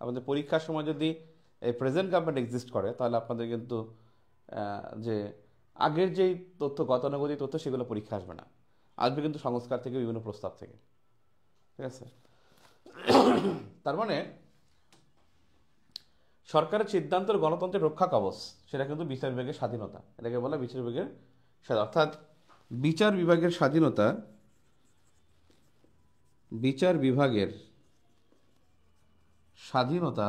আমাদের পরীক্ষার সময় যদি এই প্রেজেন্ট গভর্নমেন্ট এক্সিস্ট করে, তাহলে আপনাদের কিন্তু যে আগের যেই তথ্য, গতানুগতিক তথ্য, সেগুলো পরীক্ষা আসবে না, আসবে কিন্তু সংস্কার থেকে, বিভিন্ন প্রস্তাব থেকে। ঠিক আছে, তার মানে সরকারের সিদ্ধান্তের গণতন্ত্রের রক্ষা কবচ সেটা কিন্তু বিচার বিভাগের স্বাধীনতা, এটাকে বলা বিচার বিভাগের স্বাধীনতা। অর্থাৎ বিচার বিভাগের স্বাধীনতা, বিচার বিভাগের স্বাধীনতা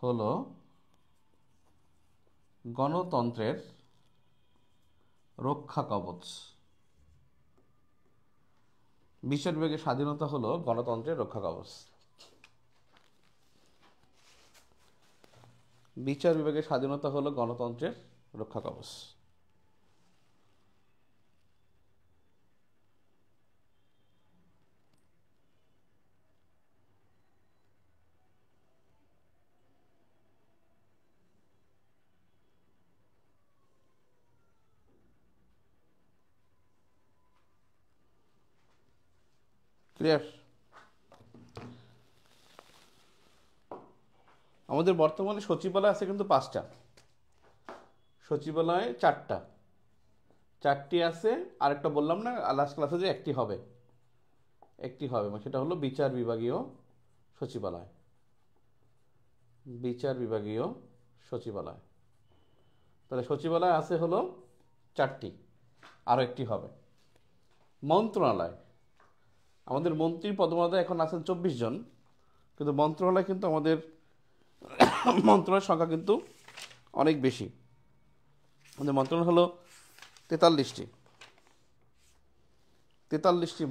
হলো গণতন্ত্রের রক্ষা কবচ। বিচার বিভাগের স্বাধীনতা হলো গণতন্ত্রের রক্ষা কবচ। বিচার বিভাগের স্বাধীনতা হলো গণতন্ত্রের রক্ষা কবচ। ক্লিয়ার। আমাদের বর্তমানে সচিবালয় আছে কিন্তু 5টা, সচিবালয় 4টি আছে। আরেকটা বললাম না লাস্ট ক্লাসে, যে একটি হবে, সেটা হলো বিচার বিভাগীয় সচিবালয়, বিচার বিভাগীয় সচিবালয়। তাহলে সচিবালয় আছে হলো 4টি, আরও একটি হবে। মন্ত্রণালয়, আমাদের মন্ত্রীর পদমর্যাদা এখন আছেন 24 জন, কিন্তু মন্ত্রণালয় কিন্তু আমাদের মন্ত্রণালয়ের সংখ্যা কিন্তু অনেক বেশি। আমাদের মন্ত্রণালয় হলো 43টি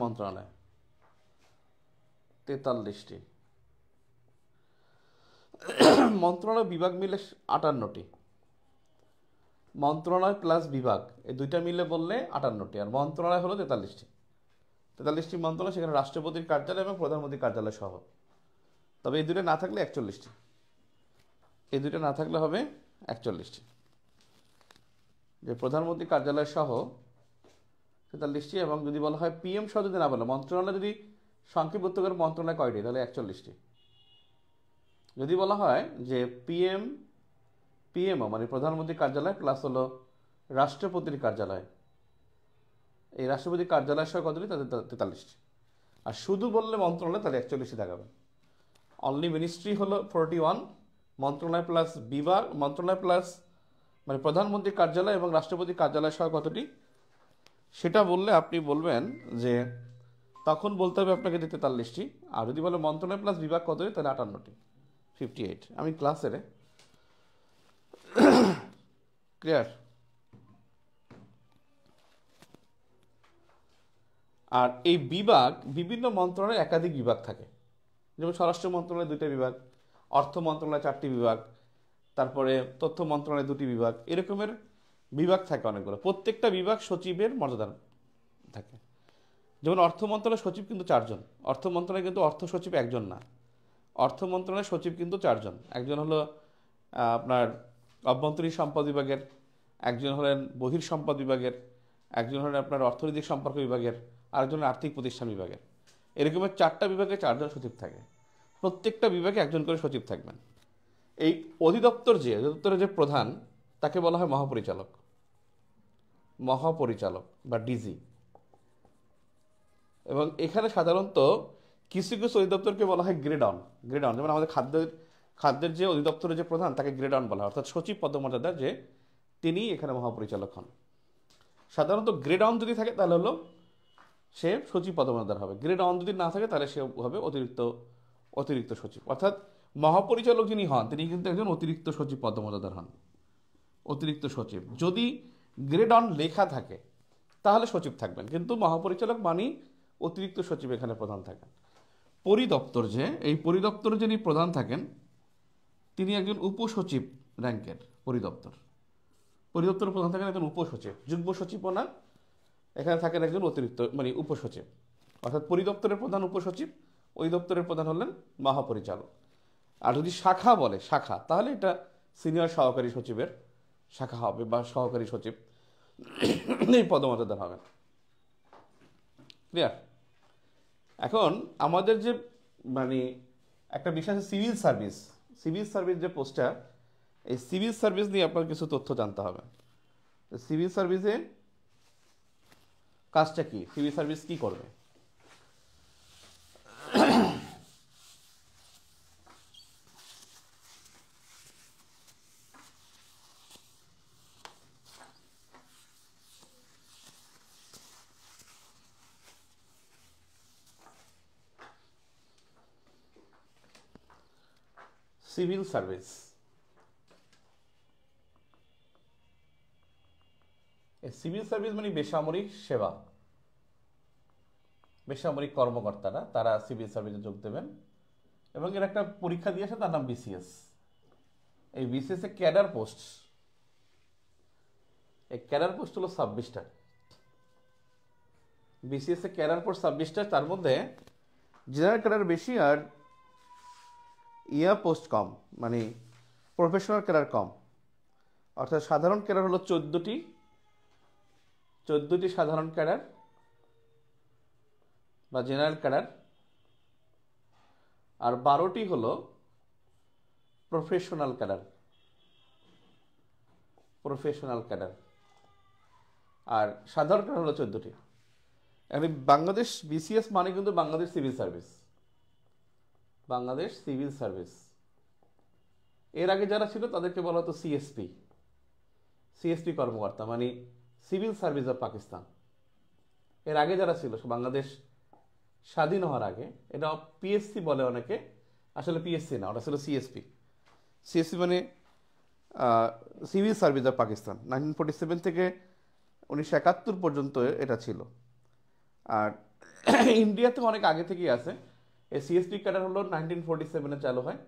মন্ত্রণালয়, 43টি মন্ত্রণালয়। বিভাগ মিলে 58টি, মন্ত্রণালয় প্লাস বিভাগ এই দুইটা মিলে বললে 58টি, আর মন্ত্রণালয় হলো 43টি মন্ত্রণালয়। সেখানে রাষ্ট্রপতির কার্যালয় এবং প্রধানমন্ত্রীর কার্যালয় সহ। তবে এই দুটো না থাকলে 41টি, এই দুটো না থাকলে হবে 41টি, যে প্রধানমন্ত্রীর কার্যালয় সহ 43টি। এবং যদি বলা হয় পিএম সহ, যদি না বলে মন্ত্রণালয়, যদি সংক্ষিপ্ত করে মন্ত্রণালয় কয়টি, তাহলে 41টি। যদি বলা হয় যে পিএমও মানে প্রধানমন্ত্রীর কার্যালয় প্লাস হলো রাষ্ট্রপতির কার্যালয়, এই রাষ্ট্রপতির কার্যালয় সহ কতটি? তাদের 43টি। আর শুধু বললে মন্ত্রণালয় তাহলে 41টি দেখাবে। অনলি মিনিস্ট্রি হলো 41, মন্ত্রণালয় প্লাস বিভাগ, মন্ত্রণালয় প্লাস মানে প্রধানমন্ত্রীর কার্যালয় এবং রাষ্ট্রপতির কার্যালয় সহ কতটি, সেটা বললে আপনি বলবেন যে তখন বলতে হবে আপনাকে যে 43টি। আর যদি বলে মন্ত্রণালয় প্লাস বিভাগ কতটি, তাহলে 58টি, 58। আমি ক্লাসের ক্লিয়ার। আর এই বিভাগ বিভিন্ন মন্ত্রণালয়ের একাধিক বিভাগ থাকে, যেমন স্বরাষ্ট্র মন্ত্রণালয় 2টা বিভাগ, অর্থ মন্ত্রণালয় 4টি বিভাগ, তারপরে তথ্য মন্ত্রণালয় 2টি বিভাগ, এরকমের বিভাগ থাকে অনেকগুলো। প্রত্যেকটা বিভাগ সচিবের মর্যাদা থাকে। যেমন অর্থ মন্ত্রণালয়ের সচিব কিন্তু 4 জন, অর্থ মন্ত্রণালয় কিন্তু অর্থ সচিব 1 জন না, অর্থ মন্ত্রণালয়ের সচিব কিন্তু 4 জন। একজন হলো আপনার অভ্যন্তরীণ সম্পদ বিভাগের, একজন হলেন বহির সম্পদ বিভাগের, একজন হলেন আপনার অর্থনৈতিক সম্পর্ক বিভাগের, আরেকজন আর্থিক প্রতিষ্ঠান বিভাগের। এরকমের 4টা বিভাগে 4 জন সচিব থাকে, প্রত্যেকটা বিভাগে 1 জন করে সচিব থাকবেন। এই অধিদপ্তরের যে প্রধান, তাকে বলা হয় মহাপরিচালক, মহাপরিচালক বা ডিজি। এবং এখানে সাধারণত কিছু কিছু অধিদপ্তরকে বলা হয় গ্রেড অন। যেমন আমাদের খাদ্যের যে অধিদপ্তরের যে প্রধান, তাকে গ্রেড অন বলা হয়, অর্থাৎ সচিব পদমর্যাদার যে তিনি এখানে মহাপরিচালক হন। সাধারণত গ্রেড অন যদি থাকে তাহলে হলো সে সচিব পদমর্যাদার হবে, গ্রেড অন যদি না থাকে তাহলে সে হবে অতিরিক্ত সচিব। অর্থাৎ মহাপরিচালক যিনি হন তিনি কিন্তু একজন অতিরিক্ত সচিব পদমর্যাদার হন, অতিরিক্ত সচিব। যদি গ্রেড অন লেখা থাকে তাহলে সচিব থাকবেন, কিন্তু মহাপরিচালক মানি অতিরিক্ত সচিব এখানে প্রধান থাকেন। পরিদপ্তর যে, এই পরিদপ্তরে যিনি প্রধান থাকেন তিনি একজন উপসচিব র্যাঙ্কের। পরিদপ্তরের প্রধান থাকেন একজন উপসচিব, যুগ্ম সচিবও না, এখানে থাকেন একজন অতিরিক্ত মানে উপসচিব। অর্থাৎ পরিদপ্তরের প্রধান উপসচিব, ওই দপ্তরের প্রধান হলেন মহাপরিচালক। আর যদি শাখা বলে শাখা, তাহলে এটা সিনিয়র সহকারী সচিবের শাখা হবে বা সহকারী সচিব এই পদমর্যাদার হবে। ক্লিয়ার? এখন আমাদের যে মানে একটা বিষয় আছে সিভিল সার্ভিস যে পোস্টটা, এই সিভিল সার্ভিস নিয়ে আপনার কিছু তথ্য জানতে হবে। সিভিল সার্ভিসে কাজটা কি, সিভিল সার্ভিস কি করবে? সিভিল সার্ভিস, সিভিল সার্ভিস মানে বেসামরিক সেবা, বেসামরিক কর্মকর্তারা তারা সিভিল সার্ভিসে যোগ দেবেন এবং এর একটা পরীক্ষা দিয়েছে, তার নাম বিসিএস। এই বিসিএস এ ক্যাডার পোস্ট, এই ক্যাডার পোস্ট হলো 26টা। বিসিএস এ ক্যাডার পোস্ট 26টা, তার মধ্যে জেনারেল ক্যাডার বেশি আর পোস্ট কম, মানে প্রফেশনাল ক্যাডার কম। অর্থাৎ সাধারণ ক্যাডার হলো 14টি সাধারণ ক্যাডার বা জেনারেল ক্যাডার, আর 12টি হলো প্রফেশনাল ক্যাডার, আর সাধারণ ক্যাডার হলো 14টি। এখন বাংলাদেশ বিসিএস মানে কিন্তু বাংলাদেশ সিভিল সার্ভিস। এর আগে যারা ছিল তাদেরকে বলা হতো সিএসপি কর্মকর্তা, মানে সিভিল সার্ভিস অফ পাকিস্তান। এর আগে যারা ছিল বাংলাদেশ স্বাধীন হওয়ার আগে, এটা পিএসসি বলে অনেকে, আসলে পিএসসি না, ওটা ছিল সিএসপি মানে সিভিল সার্ভিস অফ পাকিস্তান। 1947 থেকে 1971 পর্যন্ত এটা ছিল। আর ইন্ডিয়াতে অনেক আগে থেকেই আছে। এই সিএসপি ক্যাডার হলো 1947-এ চালু হয়,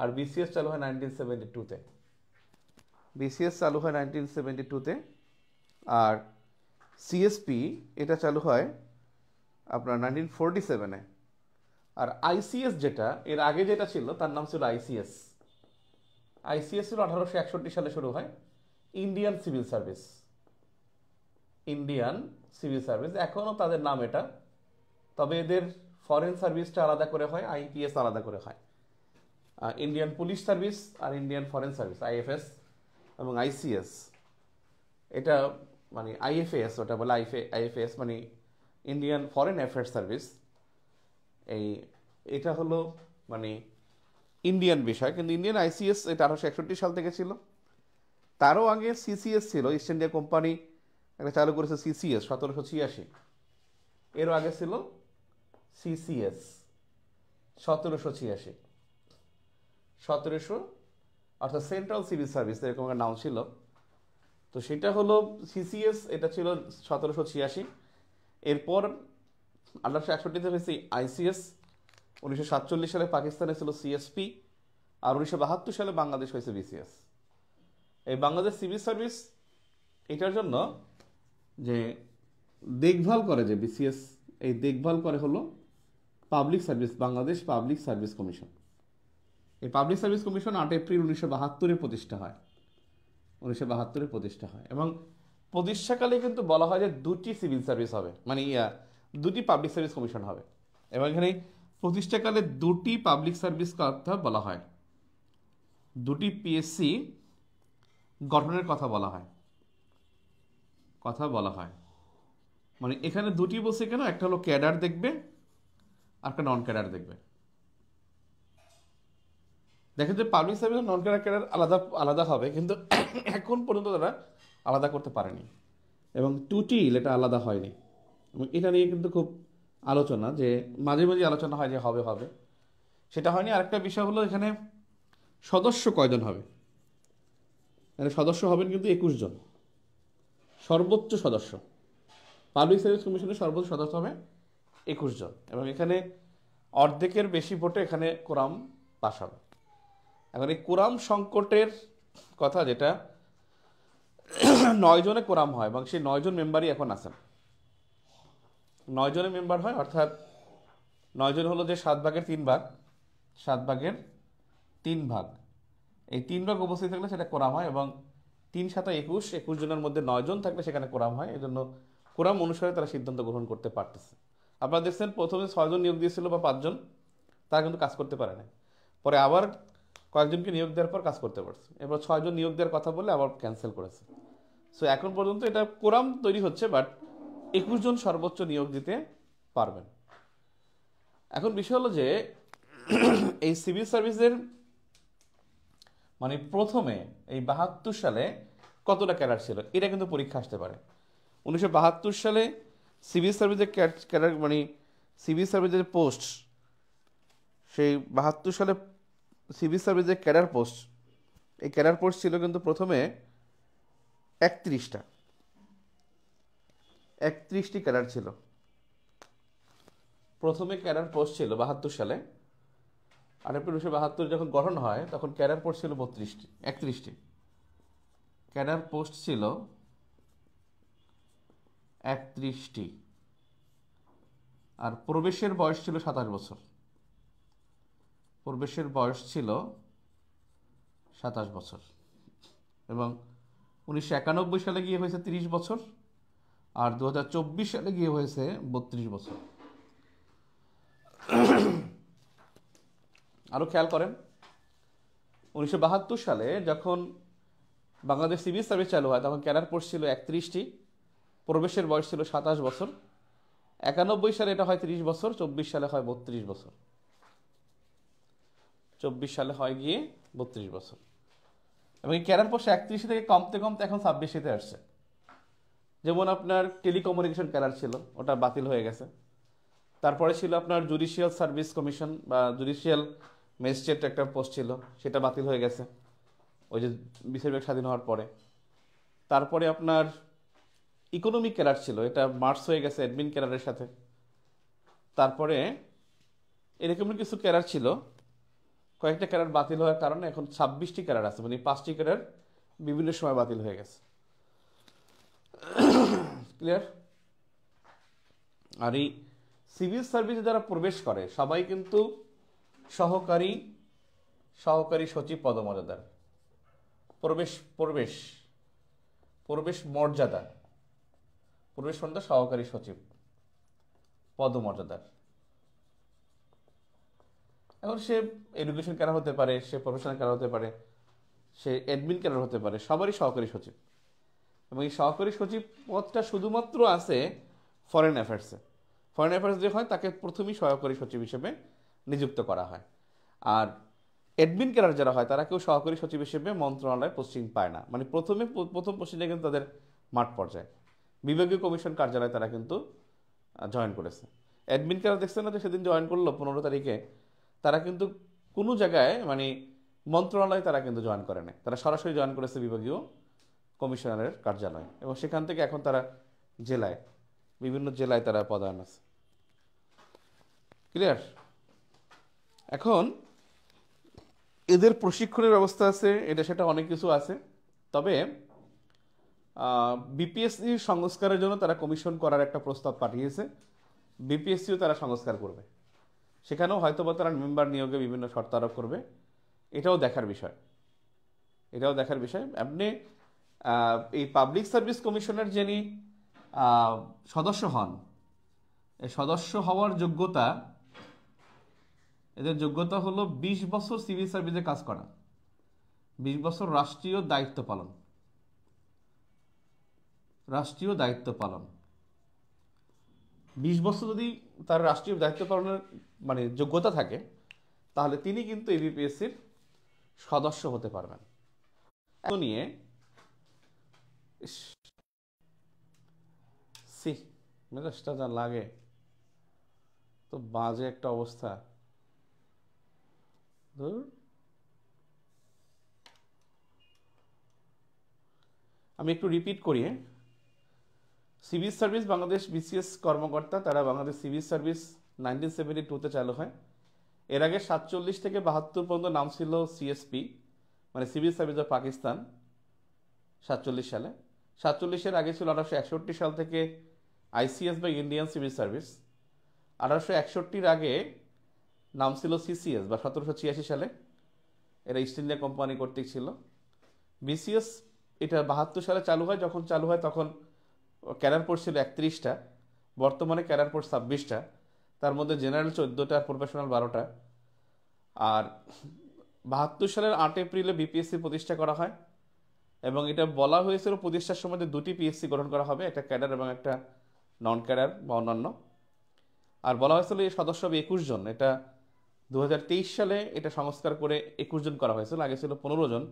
আর বিসিএস চালু হয় 1972-তে। বিসিএস চালু হয় 1972-তে, আর সিএসপি এটা চালু হয় আপনার 1947-এ। আর আইসিএস যেটা এর আগে যেটা ছিল তার নাম ছিল আইসিএস ছিল 1861 সালে শুরু হয়। ইন্ডিয়ান সিভিল সার্ভিস এখনও তাদের নাম এটা, তবে এদের ফরেন সার্ভিসটা আলাদা করে হয়, আইপিএস আলাদা করে হয়। ইন্ডিয়ান পুলিশ সার্ভিস আর ইন্ডিয়ান ফরেন সার্ভিস আইএফএস এবং আইসিএস, এটা মানে আইএফএস, ওটা বলে আইএফএস মানে ইন্ডিয়ান ফরেন অ্যাফেয়ার্স সার্ভিস। এটা হলো মানে ইন্ডিয়ান বিষয়, কিন্তু ইন্ডিয়ান আইসিএস এটা 1861 সাল থেকে ছিল। তারও আগে সিসিএস ছিল, ইস্ট ইন্ডিয়া কোম্পানি একটা চালু করেছে সিসিএস 1786। এরও আগে ছিল সিসিএস 1786, 1700 অর্থাৎ সেন্ট্রাল সিভিল সার্ভিস এরকম একটা নাম ছিল। তো সেটা হলো সিসিএস, এটা ছিল 1786। এরপর 1861 হয়েছে আইসিএস, 1947 সালে পাকিস্তানে ছিল সিএসপি, আর 1972 সালে বাংলাদেশ হয়েছে বিসিএস। এই বাংলাদেশ সিভিল সার্ভিস এটার জন্য যে দেখভাল করে, যে বিসিএস এই দেখভাল করে হলো public service, Bangladesh public service commission. এই পাবলিক সার্ভিস কমিশন 8 এপ্রিল 1972 প্রতিষ্ঠা হয়, 1972 প্রতিষ্ঠা হয়। এবং প্রতিষ্ঠাকালে কিন্তু বলা হয় যে দুটি সিভিল সার্ভিস হবে, মানে দুটি পাবলিক সার্ভিস কমিশন হবে। এবং এখানে প্রতিষ্ঠাকালে দুটি পাবলিক সার্ভিস কথা বলা হয়, দুটি পিএসসি গঠনের কথা বলা হয়, মানে এখানে দুটি বলছে কেন, একটা হলো ক্যাডার দেখবে আর একটা নন ক্যাডার দেখবে। দেখেন যে পাবলিক সার্ভিস নন ক্যাডার আলাদা আলাদা হবে, কিন্তু এখন পর্যন্ত তারা আলাদা করতে পারেনি, এবং টুটিল এটা আলাদা হয়নি। এবং এটা নিয়ে কিন্তু খুব আলোচনা, যে মাঝে মাঝে আলোচনা হয় যে হবে, সেটা হয়নি। আরেকটা বিষয় হলো এখানে সদস্য কয়জন হবে, এখানে সদস্য হবেন কিন্তু 21 জন, সর্বোচ্চ সদস্য। পাবলিক সার্ভিস কমিশনের সর্বোচ্চ সদস্য হবে 21 জন, এবং এখানে অর্ধেকের বেশি ভোটে এখানে কোরাম পাস হবে। এখন এই কোরাম সংকটের কথা, যেটা 9 জনে কোরাম হয়, এবং সেই 9 জন মেম্বারই এখন আছেন। 9 জনের মেম্বার হয়, অর্থাৎ 9 জন হলো যে 7 ভাগের 3 ভাগ, 7 ভাগের 3 ভাগ, এই 3 ভাগ উপস্থিত থাকলে সেটা কোরাম হয়। এবং 3 7 21 জনের মধ্যে 9 জন থাকলে সেখানে কোরাম হয়। এই জন্য কোরাম অনুসারে তারা সিদ্ধান্ত গ্রহণ করতে পারতেছে। আপনারা দেখছেন প্রথমে 6 জন নিয়োগ দিয়েছিল বা 5 জন, তারা কিন্তু কাজ করতে পারে না। পরে আবার কয়েকজনকে নিয়োগ দেওয়ার পর কাজ করতে পারছে। এরপর 6 জন নিয়োগ দেওয়ার কথা বলে আবার ক্যান্সেল করেছে। সো এখন পর্যন্ত এটা কোরাম তৈরি হচ্ছে, বাট 21 জন সর্বোচ্চ নিয়োগ দিতে পারবেন। এখন বিষয় হলো যে এই সিভিল সার্ভিসের মানে প্রথমে এই 72 সালে কতটা ক্যাডার ছিল, এটা কিন্তু পরীক্ষা আসতে পারে। 1972 সালে সিভিল সার্ভিসের ক্যাডার মানে সিভিল সার্ভিসের পোস্ট, সেই 72 সালে সিভিল সার্ভিসের ক্যাডার পোস্ট, এই ক্যাডার পোস্ট ছিল কিন্তু প্রথমে 31টি ক্যাডার ছিল। প্রথমে ক্যাডার পোস্ট ছিল 72 সালে, 8 এপ্রিল 1972 যখন গঠন হয় তখন ক্যাডার পোস্ট ছিল 31টি ক্যাডার পোস্ট ছিল 31টি, আর প্রবেশের বয়স ছিল 27 বছর। প্রবেশের বয়স ছিল 27 বছর, এবং 1991 সালে গিয়ে হয়েছে 30 বছর, আর 2024 সালে গিয়ে হয়েছে 32 বছর। আরও খেয়াল করেন, 1972 সালে যখন বাংলাদেশ সিভিল সার্ভিস চালু হয় তখন ক্যাডার পোস্ট ছিল 31টি, প্রবেশের বয়স ছিল 27 বছর। 91 সালে এটা হয় 30 বছর, 24 সালে হয় 32 বছর, 24 সালে হয় গিয়ে 32 বছর। এবং এই ক্যাডার পোস্ট 31 থেকে কমতে কমতে এখন 26তে আসছে। যেমন আপনার টেলিকমিউনিকেশন ক্যাডার ছিল, ওটা বাতিল হয়ে গেছে। তারপরে ছিল আপনার জুডিশিয়াল সার্ভিস কমিশন বা জুডিশিয়াল ম্যাজিস্ট্রেট একটা পোস্ট ছিল, সেটা বাতিল হয়ে গেছে ওই যে বিচার বিভাগ স্বাধীন হওয়ার পরে। তারপরে আপনার ইকোনমিক ক্যাডার ছিল, এটা মার্চ হয়ে গেছে অ্যাডমিন ক্যাডারের সাথে। তারপরে এরকম কিছু ক্যাডার ছিল, কয়েকটা ক্যাডার বাতিল হওয়ার কারণে এখন 26টি ক্যাডার আছে, মানে 5টি ক্যাডার বিভিন্ন সময় বাতিল হয়ে গেছে। ক্লিয়ার? আর এই সিভিল সার্ভিসে যারা প্রবেশ করে সবাই কিন্তু সহকারী সচিব পদমর্যাদার। প্রবেশ মর্যাদা সহকারী সচিব পদমর্যাদার। এখন সে এডুকেশন ক্যাডার হতে পারে, সে প্রফেশনাল ক্যাডার হতে পারে, সে অ্যাডমিন ক্যাডার হতে পারে, সবারই সহকারী সচিব। এবং এই সহকারী সচিব পদটা শুধুমাত্র আছে ফরেন অ্যাফেয়ার্সে। ফরেন অ্যাফেয়ার্স যে হয় তাকে প্রথমেই সহকারী সচিব হিসেবে নিযুক্ত করা হয়। আর অ্যাডমিন ক্যাডার যারা হয় তারা কেউ সহকারী সচিব হিসেবে মন্ত্রণালয়ে পোস্টিং পায় না, মানে প্রথম পোস্টিংটা কিন্তু তাদের মাঠ পর্যায়ে বিভাগীয় কমিশন কার্যালয়ে তারা কিন্তু জয়েন করেছে। অ্যাডমিন ক্যাডার দেখছেন না যে সেদিন জয়েন করলো 15 তারিখে, তারা কিন্তু কোনো জায়গায় মানে মন্ত্রণালয়ে তারা কিন্তু জয়েন করে না, তারা সরাসরি জয়েন করেছে বিভাগীয় কমিশনারের কার্যালয়, এবং সেখান থেকে এখন তারা জেলায় বিভিন্ন জেলায় তারা পদায়ন আছে। ক্লিয়ার? এখন এদের প্রশিক্ষণের ব্যবস্থা আছে, এটা সেটা অনেক কিছু আছে। তবে বিপিএসসির সংস্কারের জন্য তারা কমিশন করার একটা প্রস্তাব পাঠিয়েছে, বিপিএসসিও তারা সংস্কার করবে, সেখানেও হয়তো বা তারা মেম্বার নিয়োগে বিভিন্ন শর্ত আরোপ করবে। এটাও দেখার বিষয়, এটাও দেখার বিষয়। আপনি এই পাবলিক সার্ভিস কমিশনের যিনি সদস্য হন, এই সদস্য হওয়ার যোগ্যতা, এদের যোগ্যতা হলো 20 বছর সিভিল সার্ভিসে কাজ করা, 20 বছর রাষ্ট্রীয় দায়িত্ব পালন, রাষ্ট্রীয় দায়িত্ব পালন। 20 বছর যদি তার রাষ্ট্রীয় দায়িত্ব পালনের মানে যোগ্যতা থাকে, তাহলে তিনি কিন্তু এবিপিএসসির সদস্য হতে পারবেন। এত নিয়ে মেজাজটা যা লাগে, তো বাজে একটা অবস্থা। আমি একটু রিপিট করি। সিভিল সার্ভিস বাংলাদেশ বিসিএস কর্মকর্তা, তারা বাংলাদেশ সিভিল সার্ভিস 1972-তে চালু হয়। এর আগে 47 থেকে 72 পর্যন্ত নাম ছিল সিএসপি, মানে সিভিল সার্ভিস অফ পাকিস্তান। 47 সালে, 47-এর আগে ছিল 1861 সাল থেকে আইসিএস বা ইন্ডিয়ান সিভিল সার্ভিস। 1861-র আগে নাম ছিল সিসিএস বা 1786 সালে, এরা ইস্ট ইন্ডিয়া কোম্পানি কর্তৃক ছিল। বিসিএস এটা 72 সালে চালু হয়, যখন চালু হয় তখন ক্যাডার পোস্ট ছিল 31টা, বর্তমানে ক্যাডার পোস্ট 26টা, তার মধ্যে জেনারেল 14টা, প্রফেশনাল 12টা। আর 72 সালের 8 এপ্রিলে বিপিএসসি প্রতিষ্ঠা করা হয়, এবং এটা বলা হয়েছিল প্রতিষ্ঠার সময় দুটি পিএসসি গঠন করা হবে, একটা ক্যাডার এবং একটা নন ক্যাডার বা অন্যান্য। আর বলা হয়েছিল এই সদস্য হবে 21 জন। এটা 2023 সালে এটা সংস্কার করে 21 জন করা হয়েছিল, আগে ছিল 15 জন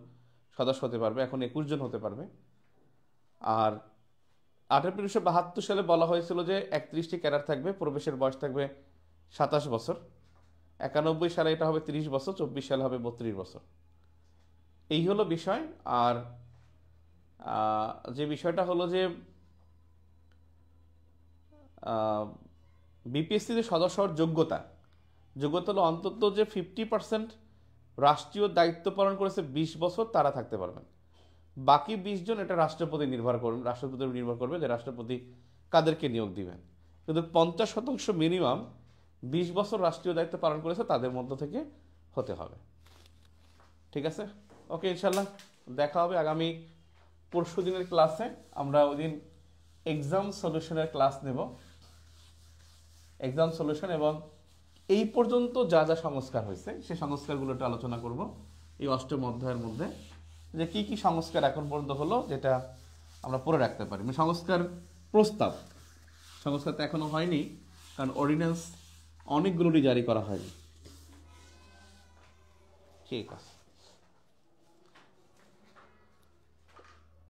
সদস্য হতে পারবে, এখন 21 জন হতে পারবে। আর 8 এপ্রিল 1972 সালে বলা হয়েছিল যে 31টি ক্যাডার থাকবে, প্রবেশের বয়স থাকবে 27 বছর। 91 সালে এটা হবে 30 বছর, 24 সালে হবে 32 বছর। এই হলো বিষয়। আর যে বিষয়টা হলো যে বিপিএসসিতে সদস্য হওয়ার যোগ্যতা হলো অন্তত যে 50% রাষ্ট্রীয় দায়িত্ব পালন করেছে 20 বছর, তারা থাকতে পারবেন। বাকি 20 জন এটা রাষ্ট্রপতির নির্ভর করবে যে রাষ্ট্রপতি কাদেরকে নিয়োগ দিবেন। কিন্তু 50% মিনিমাম 20 বছর রাষ্ট্রীয় দায়িত্ব পালন করেছে তাদের মধ্য থেকে হতে হবে। ঠিক আছে, ওকে, ইনশাল্লাহ দেখা হবে আগামী পরশু দিনের ক্লাসে। আমরা ওই দিন এক্সাম সলিউশনের ক্লাস নেব, এক্সাম সলিউশন, এবং এই পর্যন্ত যা যা সংস্কার হয়েছে সেই সংস্কারগুলো একটু আলোচনা করব এই 8ম অধ্যায়ের মধ্যে, যে কি কি সংস্কার এখন পর্যন্ত হলো যেটা আমরা পড়ে রাখতে পারি। মানে সংস্কার প্রস্তাব, সংস্কার তো এখনো হয়নি, কারণ অর্ডিন্যান্স অনেকগুলোরই জারি করা হয়নি। ঠিক আছে।